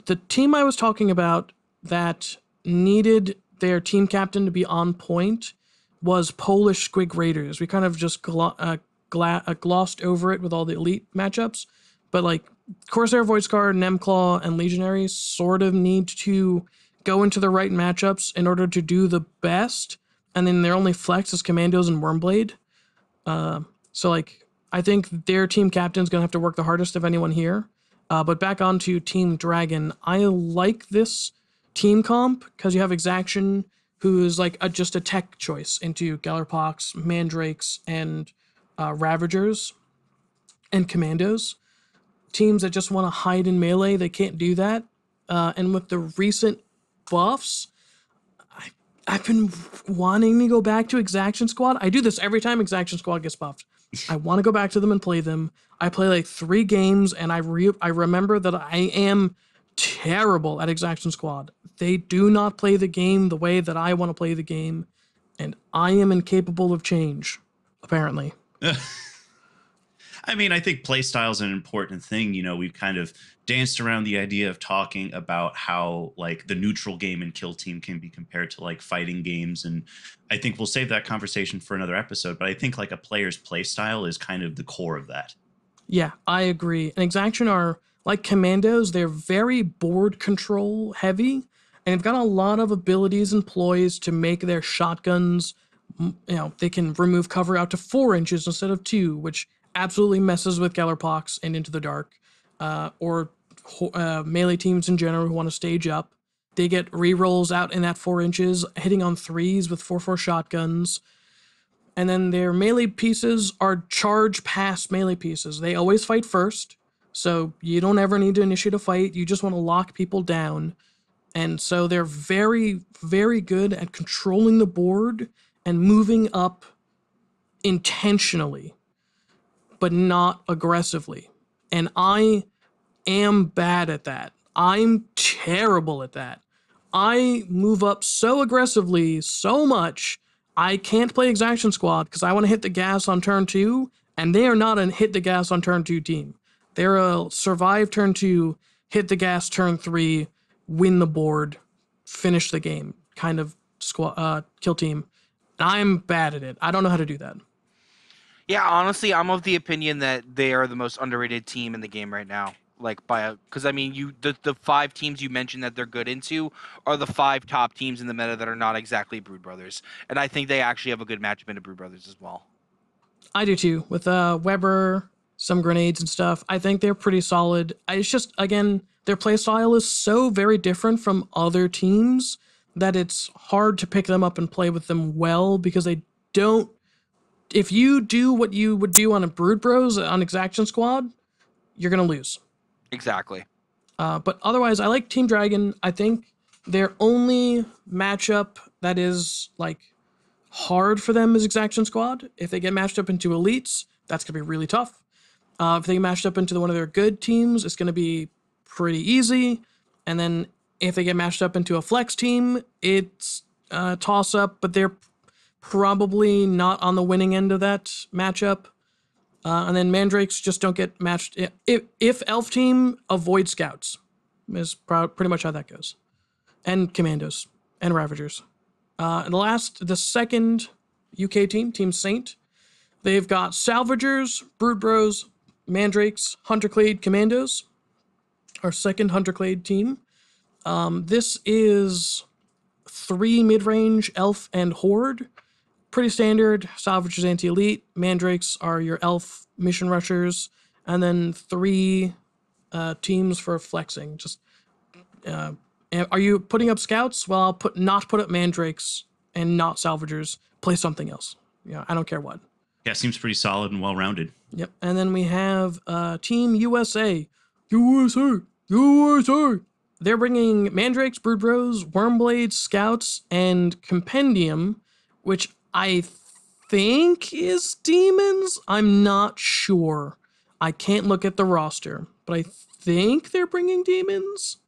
The team I was talking about that needed their team captain to be on point was Polish Squig Raiders. We kind of just glossed over it with all the elite matchups, but like Corsair, Voidscar, Nemclaw, and Legionary sort of need to go into the right matchups in order to do the best, and then their only flex is Commandos and Wormblade. So like I think their team captain's gonna have to work the hardest of anyone here. But back on to Team Dragon, I like this team comp because you have Exaction, who's like just a tech choice into Gellerpox, Mandrakes, and Ravagers, and Commandos. Teams that just want to hide in melee, they can't do that. And with the recent buffs, I've been wanting to go back to Exaction Squad. I do this every time Exaction Squad gets buffed. I want to go back to them and play them. I play like 3 games, and I remember that I am terrible at Exaction Squad. They do not play the game the way that I want to play the game, and I am incapable of change, apparently. I mean, I think playstyle is an important thing. We've kind of danced around the idea of talking about how like the neutral game and kill team can be compared to like fighting games. And I think we'll save that conversation for another episode. But I think like a player's playstyle is kind of the core of that. Yeah, I agree. And Exaction are like Commandos. They're very board control heavy, and they've got a lot of abilities and ploys to make their shotguns They can remove cover out to 4 inches instead of 2, which absolutely messes with Gellerpox and Into the Dark, or melee teams in general who want to stage up. They get rerolls out in that 4 inches, hitting on 3s with 4/4 shotguns. And then their melee pieces are charge pass melee pieces. They always fight first, so you don't ever need to initiate a fight. You just want to lock people down. And so they're very, very good at controlling the board and moving up intentionally, but not aggressively. And I am bad at that. I'm terrible at that. I move up so aggressively, so much, I can't play Exaction Squad because I want to hit the gas on turn 2, and they are not a hit the gas on turn 2 team. They're a survive turn 2, hit the gas turn 3, win the board, finish the game kind of kill team. I'm bad at it. I don't know how to do that. Yeah, honestly, I'm of the opinion that they are the most underrated team in the game right now. Because I mean, the 5 teams you mentioned that they're good into are the 5 top teams in the meta that are not exactly Brood Brothers, and I think they actually have a good matchup into Brood Brothers as well. I do too, with Weber, some grenades and stuff. I think they're pretty solid. It's just, again, their playstyle is so very different from other teams that it's hard to pick them up and play with them well because they don't. If you do what you would do on a Brood Bros on Exaction Squad, you're gonna lose. Exactly. But otherwise, I like Team Dragon. I think their only matchup that is like hard for them is Exaction Squad. If they get matched up into elites, that's gonna be really tough. If they get matched up into one of their good teams, it's gonna be pretty easy. And then if they get matched up into a flex team, it's a toss up, but they're probably not on the winning end of that matchup. And then Mandrakes just don't get matched. If Elf team, avoid Scouts is pretty much how that goes. And Commandos and Ravagers. And the second UK team, Team Saint, they've got Salvagers, Brood Bros, Mandrakes, Hunterclade, Commandos. Our second Hunterclade team. This is 3 mid-range, Elf, and Horde. Pretty standard. Salvagers, anti-elite. Mandrakes are your Elf mission rushers. And then 3 teams for flexing. Just are you putting up Scouts? Well, I'll not put up Mandrakes and not Salvagers. Play something else. Yeah, I don't care what. Yeah, seems pretty solid and well-rounded. Yep. And then we have Team USA. USA! They're bringing Mandrakes, Brood Bros, Wormblades, Scouts, and Compendium, which I think is Demons. I'm not sure. I can't look at the roster, but I think they're bringing Demons.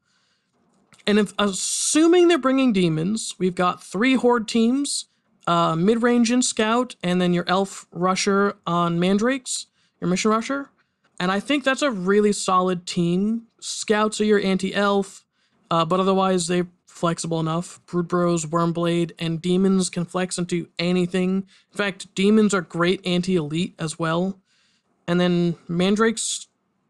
And if assuming they're bringing Demons, we've got 3 Horde teams, mid-range and Scout, and then your Elf Rusher on Mandrakes, your Mission Rusher. And I think that's a really solid team. Scouts are your anti-Elf, but otherwise they're flexible enough. Brood Bros, Wormblade, and Demons can flex into anything. In fact, Demons are great anti-elite as well. And then Mandrakes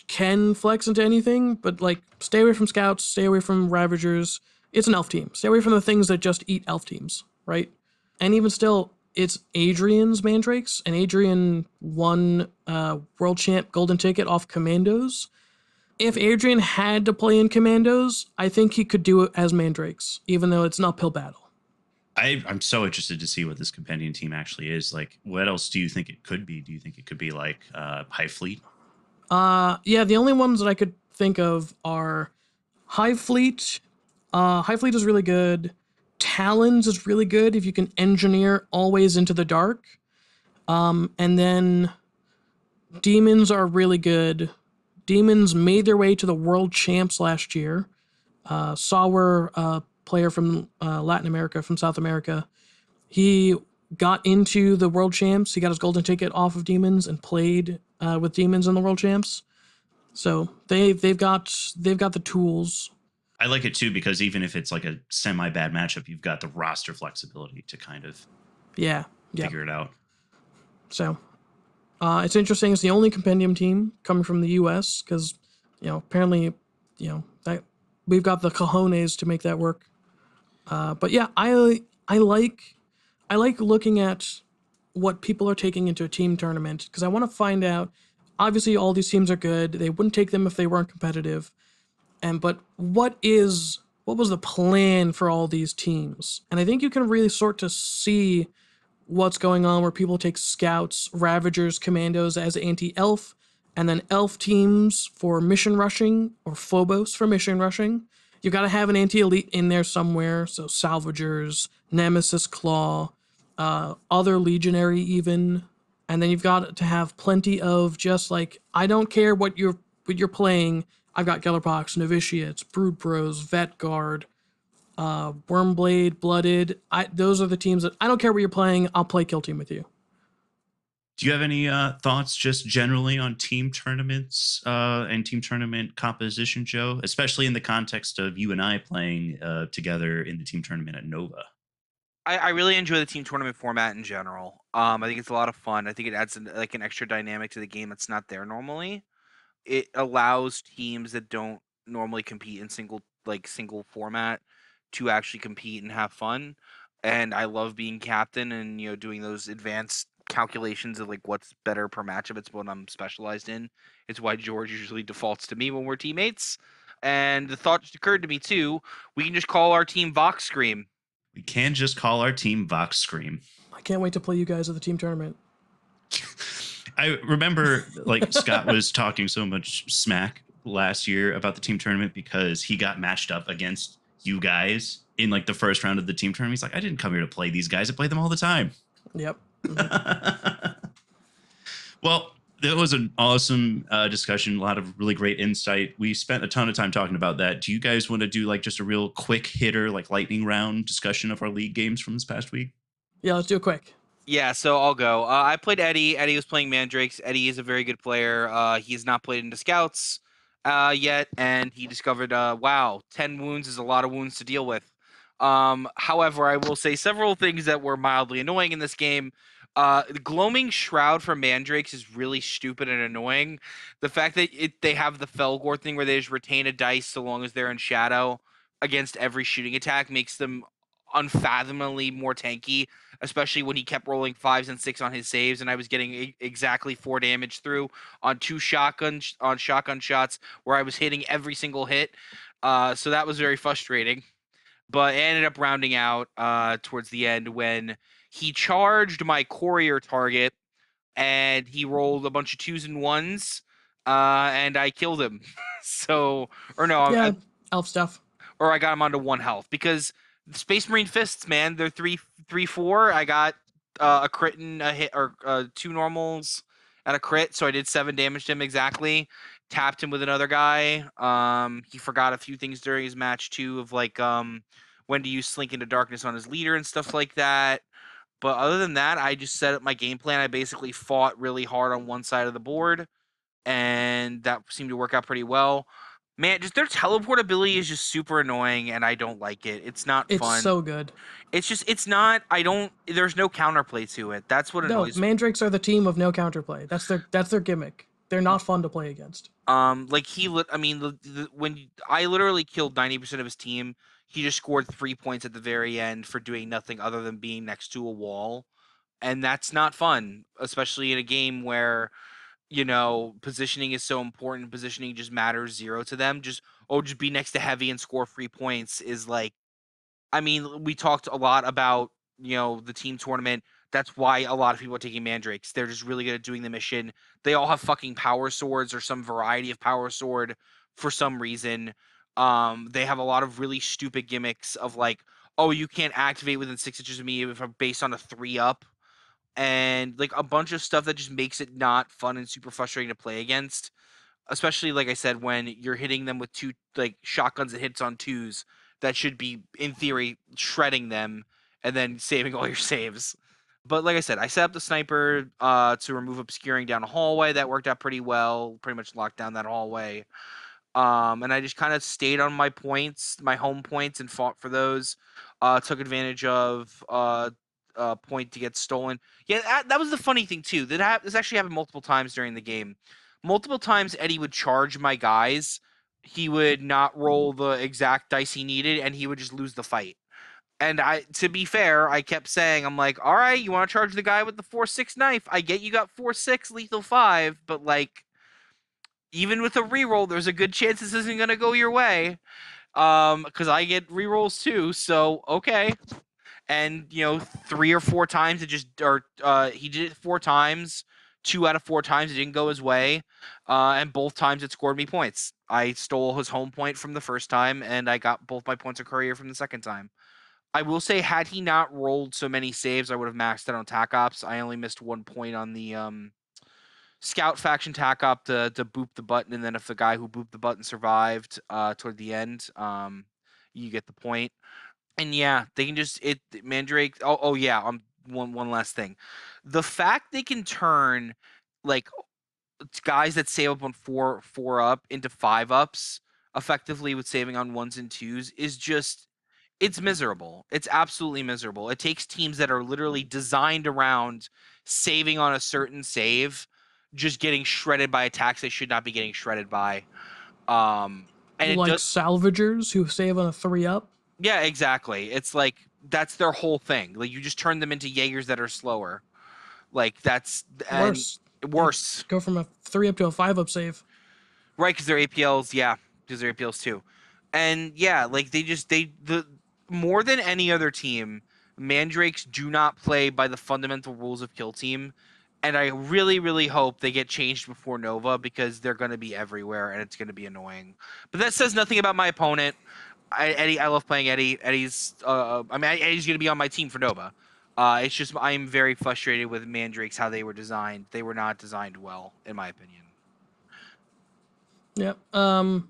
can flex into anything, but like stay away from Scouts, stay away from Ravagers. It's an Elf team. Stay away from the things that just eat Elf teams, right? And even still, it's Adrian's Mandrakes, and Adrian won World Champ Golden Ticket off Commandos. If Adrian had to play in Commandos, I think he could do it as Mandrakes, even though it's an uphill battle. I'm so interested to see what this companion team actually is. Like, what else do you think it could be? Do you think it could be like High Fleet? Yeah, the only ones that I could think of are High Fleet. High Fleet is really good. Talons is really good if you can engineer always into the dark. And then Demons are really good. Demons made their way to the World Champs last year. Sauer, player from Latin America, from South America, he got into the World Champs. He got his golden ticket off of Demons and played with Demons in the World Champs. So they've got the tools. I like it too because even if it's like a semi-bad matchup, you've got the roster flexibility to kind of figure it out. So it's interesting. It's the only compendium team coming from the U.S. because apparently that we've got the cojones to make that work. But yeah, I like I like looking at what people are taking into a team tournament because I want to find out. Obviously, all these teams are good. They wouldn't take them if they weren't competitive. But what was the plan for all these teams? And I think you can really sort to see what's going on where people take scouts, ravagers, commandos as anti-elf, and then elf teams for mission rushing or Phobos for mission rushing. You got to have an anti-elite in there somewhere, so salvagers, nemesis claw, other legionary even, and then you've got to have plenty of just like I don't care what you're playing. I've got Gellerpox, novitiates, brood bros, vet guard, Wormblade, Blooded. Those are the teams that I don't care what you're playing. I'll play Kill Team with you. Do you have any thoughts just generally on team tournaments and team tournament composition, Joe? Especially in the context of you and I playing together in the team tournament at Nova. I really enjoy the team tournament format in general. I think it's a lot of fun. I think it adds like an extra dynamic to the game that's not there normally. It allows teams that don't normally compete in single format to actually compete and have fun. And I love being captain and doing those advanced calculations of like what's better per matchup. It's what I'm specialized in. It's why George usually defaults to me when we're teammates. And the thought just occurred to me too. We can just call our team Vox Scream. We can just call our team Vox Scream. I can't wait to play you guys at the team tournament. I remember like Scott was talking so much smack last year about the team tournament because he got matched up against you guys in like the first round of the team tournament. He's like, I didn't come here to play these guys. I play them all the time. Yep. Well, that was an awesome discussion. A lot of really great insight. We spent a ton of time talking about that. Do you guys want to do like just a real quick hitter, like lightning round discussion of our league games from this past week? Yeah, let's do it quick. Yeah, so I'll go. I played Eddie. Eddie was playing Mandrakes. Eddie is a very good player. He has not played into Scouts yet, and he discovered, wow, 10 wounds is a lot of wounds to deal with. However, I will say several things that were mildly annoying in this game. The gloaming shroud for Mandrakes is really stupid and annoying. The fact that they have the Felgor thing where they just retain a dice so long as they're in shadow against every shooting attack makes them unfathomably more tanky, especially when he kept rolling 5s and 6 on his saves, and I was getting exactly 4 damage through on 2 shotgun shots where I was hitting every single hit. So that was very frustrating. But I ended up rounding out towards the end when he charged my courier target and he rolled a bunch of 2s and 1s, and I killed him. So, or no, Yeah, elf stuff. or I got him onto 1 health because Space Marine fists, man, they're 3/4. I got a crit and a hit, or 2 normals and a crit, so I did 7 damage to him exactly. Tapped him with another guy. He forgot a few things during his match too, of like when to use Slink into Darkness on his leader and stuff like that. But other than that, I just set up my game plan. I basically fought really hard on one side of the board, and that seemed to work out pretty well. Man, just their teleportability is just super annoying, and I don't like it. It's not It's fun. so good. It's not. I don't. There's no counterplay to it. That's what No, annoys me. Mandrakes are the team of no counterplay. That's their gimmick. They're not fun to play against. Like I mean, when I literally killed 90% of his team, he just scored 3 points at the very end for doing nothing other than being next to a wall, and that's not fun, especially in a game where positioning is so important. Positioning just matters zero to them. Just be next to heavy and score 3 points is like, I mean, we talked a lot about, the team tournament. That's why a lot of people are taking Mandrakes. They're just really good at doing the mission. They all have fucking power swords or some variety of power sword for some reason. They have a lot of really stupid gimmicks of like, oh, you can't activate within 6 inches of me if I'm based on a 3-up, and like a bunch of stuff that just makes it not fun and super frustrating to play against, especially like I said, when you're hitting them with 2 like shotguns that hits on 2s that should be in theory shredding them and then saving all your saves. But like I said, I set up the sniper to remove obscuring down a hallway. That worked out pretty well. Pretty much locked down that hallway. And I just kind of stayed on my points, my home points, and fought for those. Took advantage of point to get stolen. Yeah, that was the funny thing too. This actually happened multiple times during the game. Multiple times Eddie would charge my guys he would not roll the exact dice he needed, and he would just lose the fight. And to be fair, I kept saying, I'm like, all right, you want to charge the guy with the 4-6 knife? I get you got 4-6 lethal 5, but like, even with a reroll, there's a good chance this isn't gonna go your way. Because I get rerolls too. So okay, and 3 or 4 times he did it 4 times. 2 out of 4 times it didn't go his way, and both times it scored me points. I stole his home point from the first time, and I got both my points of courier from the second time. I will say, had he not rolled so many saves, I would have maxed out on tac ops. I only missed 1 point on the scout faction tac op to boop the button, and then if the guy who booped the button survived toward the end, you get the point. And yeah, they can just Mandrake. Oh yeah. One last thing, the fact they can turn like guys that save up on four up into 5-ups effectively with saving on 1s and 2s is just, it's miserable. It's absolutely miserable. It takes teams that are literally designed around saving on a certain save, just getting shredded by attacks they should not be getting shredded by. And it Like does. salvagers who save on a 3-up. Yeah, exactly. It's like that's their whole thing. Like you just turn them into Jaegers that are slower. Like that's and Worse. worse, Go from a 3-up to a 5-up save. right? Because they're APLs. Yeah, because they're APLs too. And yeah, like the more than any other team, Mandrakes do not play by the fundamental rules of Kill Team. And I really, really hope they get changed before Nova, because they're going to be everywhere and it's going to be annoying. But that says nothing about my opponent. Eddie, I love playing Eddie. Eddie's Eddie's gonna be on my team for Nova. It's just I'm very frustrated with Mandrakes, how they were designed. They were not designed well, in my opinion. Yeah.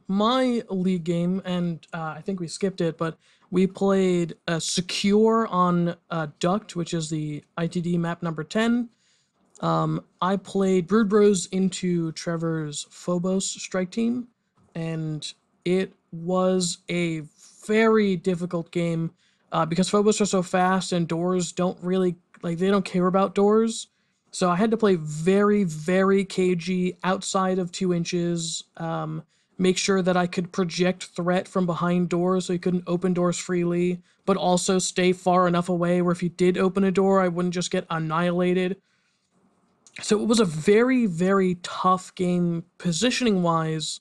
My league game, and I think we skipped it, but we played Secure on DUCT, which is the ITD map number 10. I played Brood Bros into Trevor's Phobos strike team, and it was a very difficult game because Phobos are so fast and doors don't really, like, they don't care about doors. So I had to play very, very cagey outside of 2 inches, make sure that I could project threat from behind doors so he couldn't open doors freely, but also stay far enough away where if he did open a door, I wouldn't just get annihilated. So it was a very, very tough game positioning wise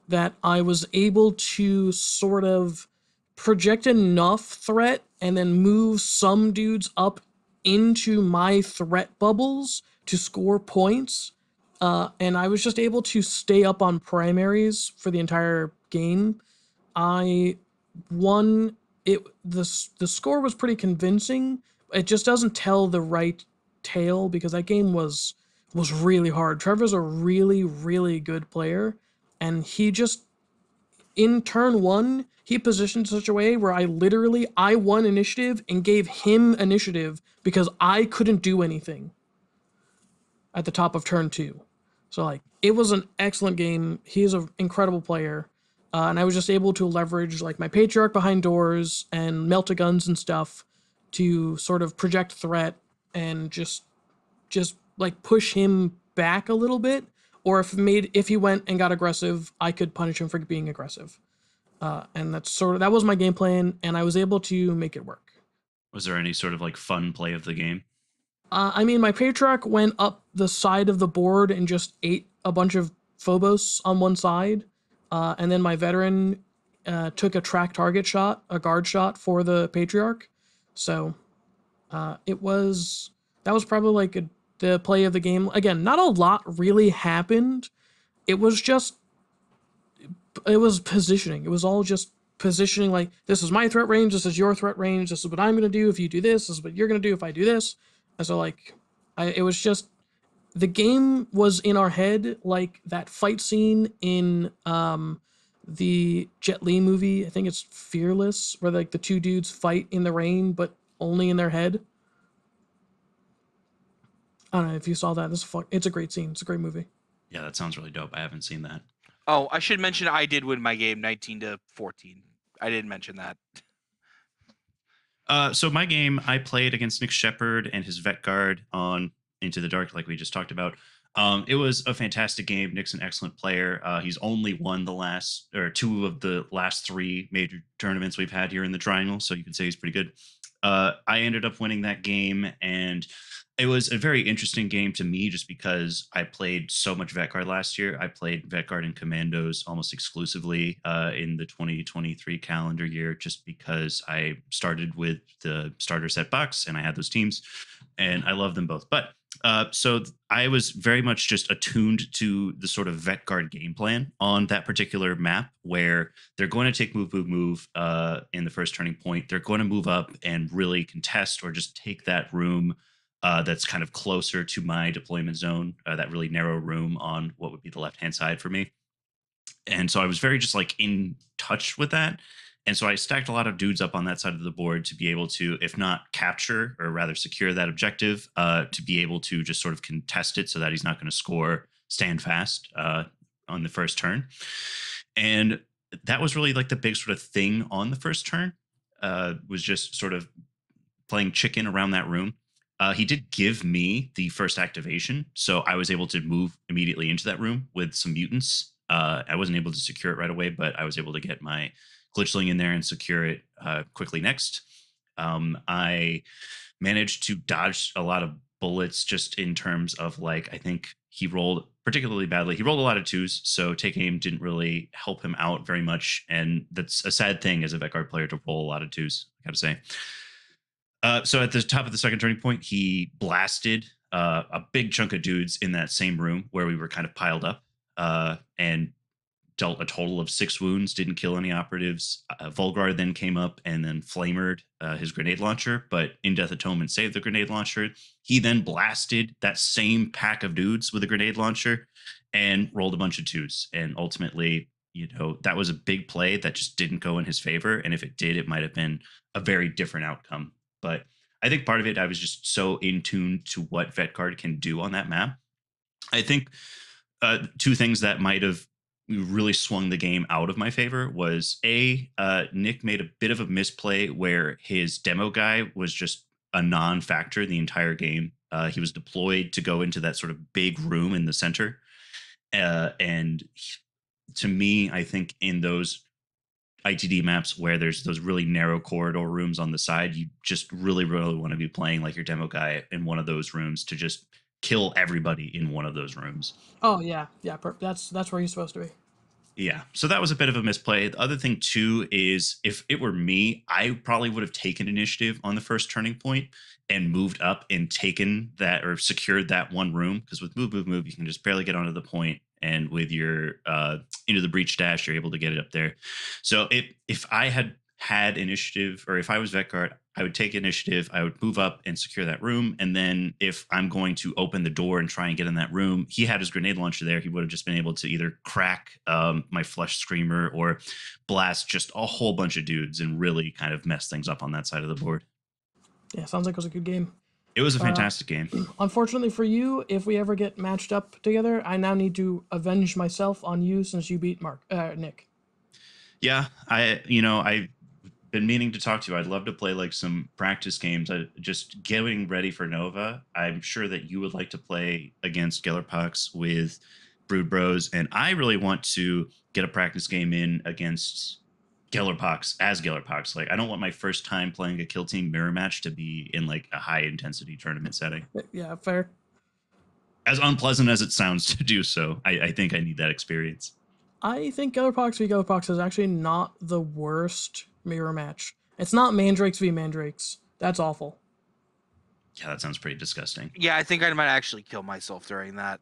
that I was able to sort of project enough threat and then move some dudes up into my threat bubbles to score points. And I was just able to stay up on primaries for the entire game. I won it. The score was pretty convincing. It just doesn't tell the right tale because that game was really hard. Trevor's a really, really good player, and he just, in turn 1, he positioned such a way where I won initiative and gave him initiative because I couldn't do anything at the top of turn 2. So like it was an excellent game. He's an incredible player. And I was just able to leverage like my patriarch behind doors and melt-a-guns and stuff to sort of project threat and just like push him back a little bit, or if he went and got aggressive, I could punish him for being aggressive. And that was my game plan, and I was able to make it work. Was there any sort of like fun play of the game? I mean, my patriarch went up the side of the board and just ate a bunch of Phobos on one side, and then my veteran took a track target shot, a guard shot for the patriarch. So that was probably like the play of the game. Again, not a lot really happened. It was positioning. It was all just positioning, like, this is my threat range, this is your threat range, this is what I'm going to do if you do this is what you're going to do if I do this. And so, like, it was just, the game was in our head like that fight scene in the Jet Li movie, I think it's Fearless, where, like, the 2 dudes fight in the rain, but only in their head. I don't know if you saw that. It's a great scene. It's a great movie. Yeah, that sounds really dope. I haven't seen that. Oh, I should mention I did win my game 19-14. I didn't mention that. So my game, I played against Nick Shepard and his Vet Guard on Into the Dark, like we just talked about. It was a fantastic game. Nick's an excellent player. He's only won two of the last three major tournaments we've had here in the Triangle, so you can say he's pretty good. I ended up winning that game, and it was a very interesting game to me just because I played so much Vet Guard last year. I played Vet Guard and Commandos almost exclusively in the 2023 calendar year, just because I started with the starter set box and I had those teams, and I love them both. But I was very much just attuned to the sort of Vet Guard game plan on that particular map, where they're going to take move in the first turning point. They're going to move up and really contest or just take that room that's kind of closer to my deployment zone, that really narrow room on what would be the left hand side for me. And so I was very just like in touch with that. And so I stacked a lot of dudes up on that side of the board to be able to, if not capture or rather secure that objective, to be able to just sort of contest it so that he's not going to score stand fast on the first turn. And that was really like the big sort of thing on the first turn, was just sort of playing chicken around that room. He did give me the first activation, so I was able to move immediately into that room with some mutants. I wasn't able to secure it right away, but I was able to get my glitchling in there and secure it quickly next. I managed to dodge a lot of bullets just in terms of like, I think he rolled particularly badly. He rolled a lot of twos, so take aim didn't really help him out very much. And that's a sad thing as a Vet Guard player to roll a lot of twos, I gotta say. So at the top of the second turning point, he blasted a big chunk of dudes in that same room where we were kind of piled up, and dealt a total of 6 wounds, didn't kill any operatives. Volgar then came up and then flamered his grenade launcher, but In Death Atonement saved the grenade launcher. He then blasted that same pack of dudes with a grenade launcher and rolled a bunch of twos. And ultimately, that was a big play that just didn't go in his favor. And if it did, it might have been a very different outcome. But I think part of it, I was just so in tune to what Vet Guard can do on that map. I think two things that might have really swung the game out of my favor was Nick made a bit of a misplay where his demo guy was just a non-factor the entire game. He was deployed to go into that sort of big room in the center. To me, I think in those ITD maps where there's those really narrow corridor rooms on the side, you just really, really want to be playing like your demo guy in one of those rooms to just kill everybody in one of those rooms. Oh yeah, that's where he's supposed to be. Yeah, so that was a bit of a misplay. The other thing too is if it were me, I probably would have taken initiative on the first turning point and moved up and taken that or secured that one room, because with move, you can just barely get onto the point, and with your into the breach dash, you're able to get it up there. So if I had initiative, or if I was Vet Guard, I would take initiative, I would move up and secure that room. And then if I'm going to open the door and try and get in that room, he had his grenade launcher there. He would have just been able to either crack my Flesh Screamer or blast just a whole bunch of dudes and really kind of mess things up on that side of the board. Yeah, sounds like it was a good game. It was a fantastic game. Unfortunately for you, if we ever get matched up together, I now need to avenge myself on you since you beat Nick. Yeah, I've been meaning to talk to you. I'd love to play like some practice games. Just getting ready for Nova. I'm sure that you would like to play against Gellerpox with Brood Bros, and I really want to get a practice game in against Gellerpox as Gellerpox. Like, I don't want my first time playing a kill team mirror match to be in like a high intensity tournament setting. Yeah, fair. As unpleasant as it sounds to do so, I think I need that experience. I think Gellerpox v Gellerpox is actually not the worst mirror match. It's not Mandrakes v Mandrakes. That's awful. Yeah, that sounds pretty disgusting. Yeah, I think I might actually kill myself during that.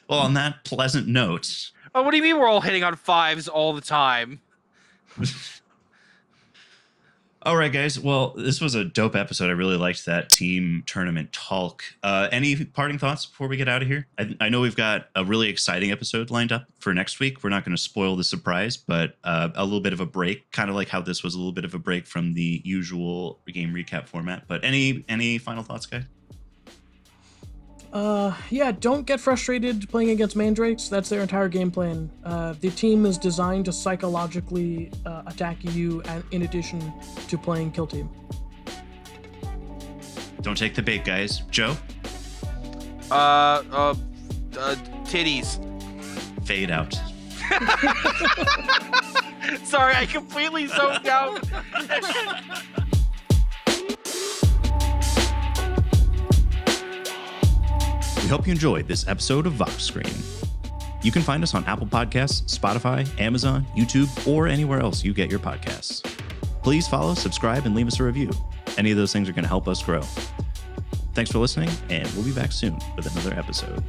Well, on that pleasant note. Oh, what do you mean we're all hitting on 5s all the time? All right, guys. Well, this was a dope episode. I really liked that team tournament talk. Any parting thoughts before we get out of here? I know we've got a really exciting episode lined up for next week. We're not going to spoil the surprise, but a little bit of a break, kind of like how this was a little bit of a break from the usual game recap format. But any final thoughts, guys? Yeah, don't get frustrated playing against Mandrakes. That's their entire game plan. The team is designed to psychologically attack you, and in addition to playing kill team. Don't take the bait, guys. Joe? Titties. Fade out. Sorry, I completely zoned out. We hope you enjoyed this episode of Vox Screen. You can find us on Apple Podcasts, Spotify, Amazon, YouTube, or anywhere else you get your podcasts. Please follow, subscribe, and leave us a review. Any of those things are going to help us grow. Thanks for listening, and we'll be back soon with another episode.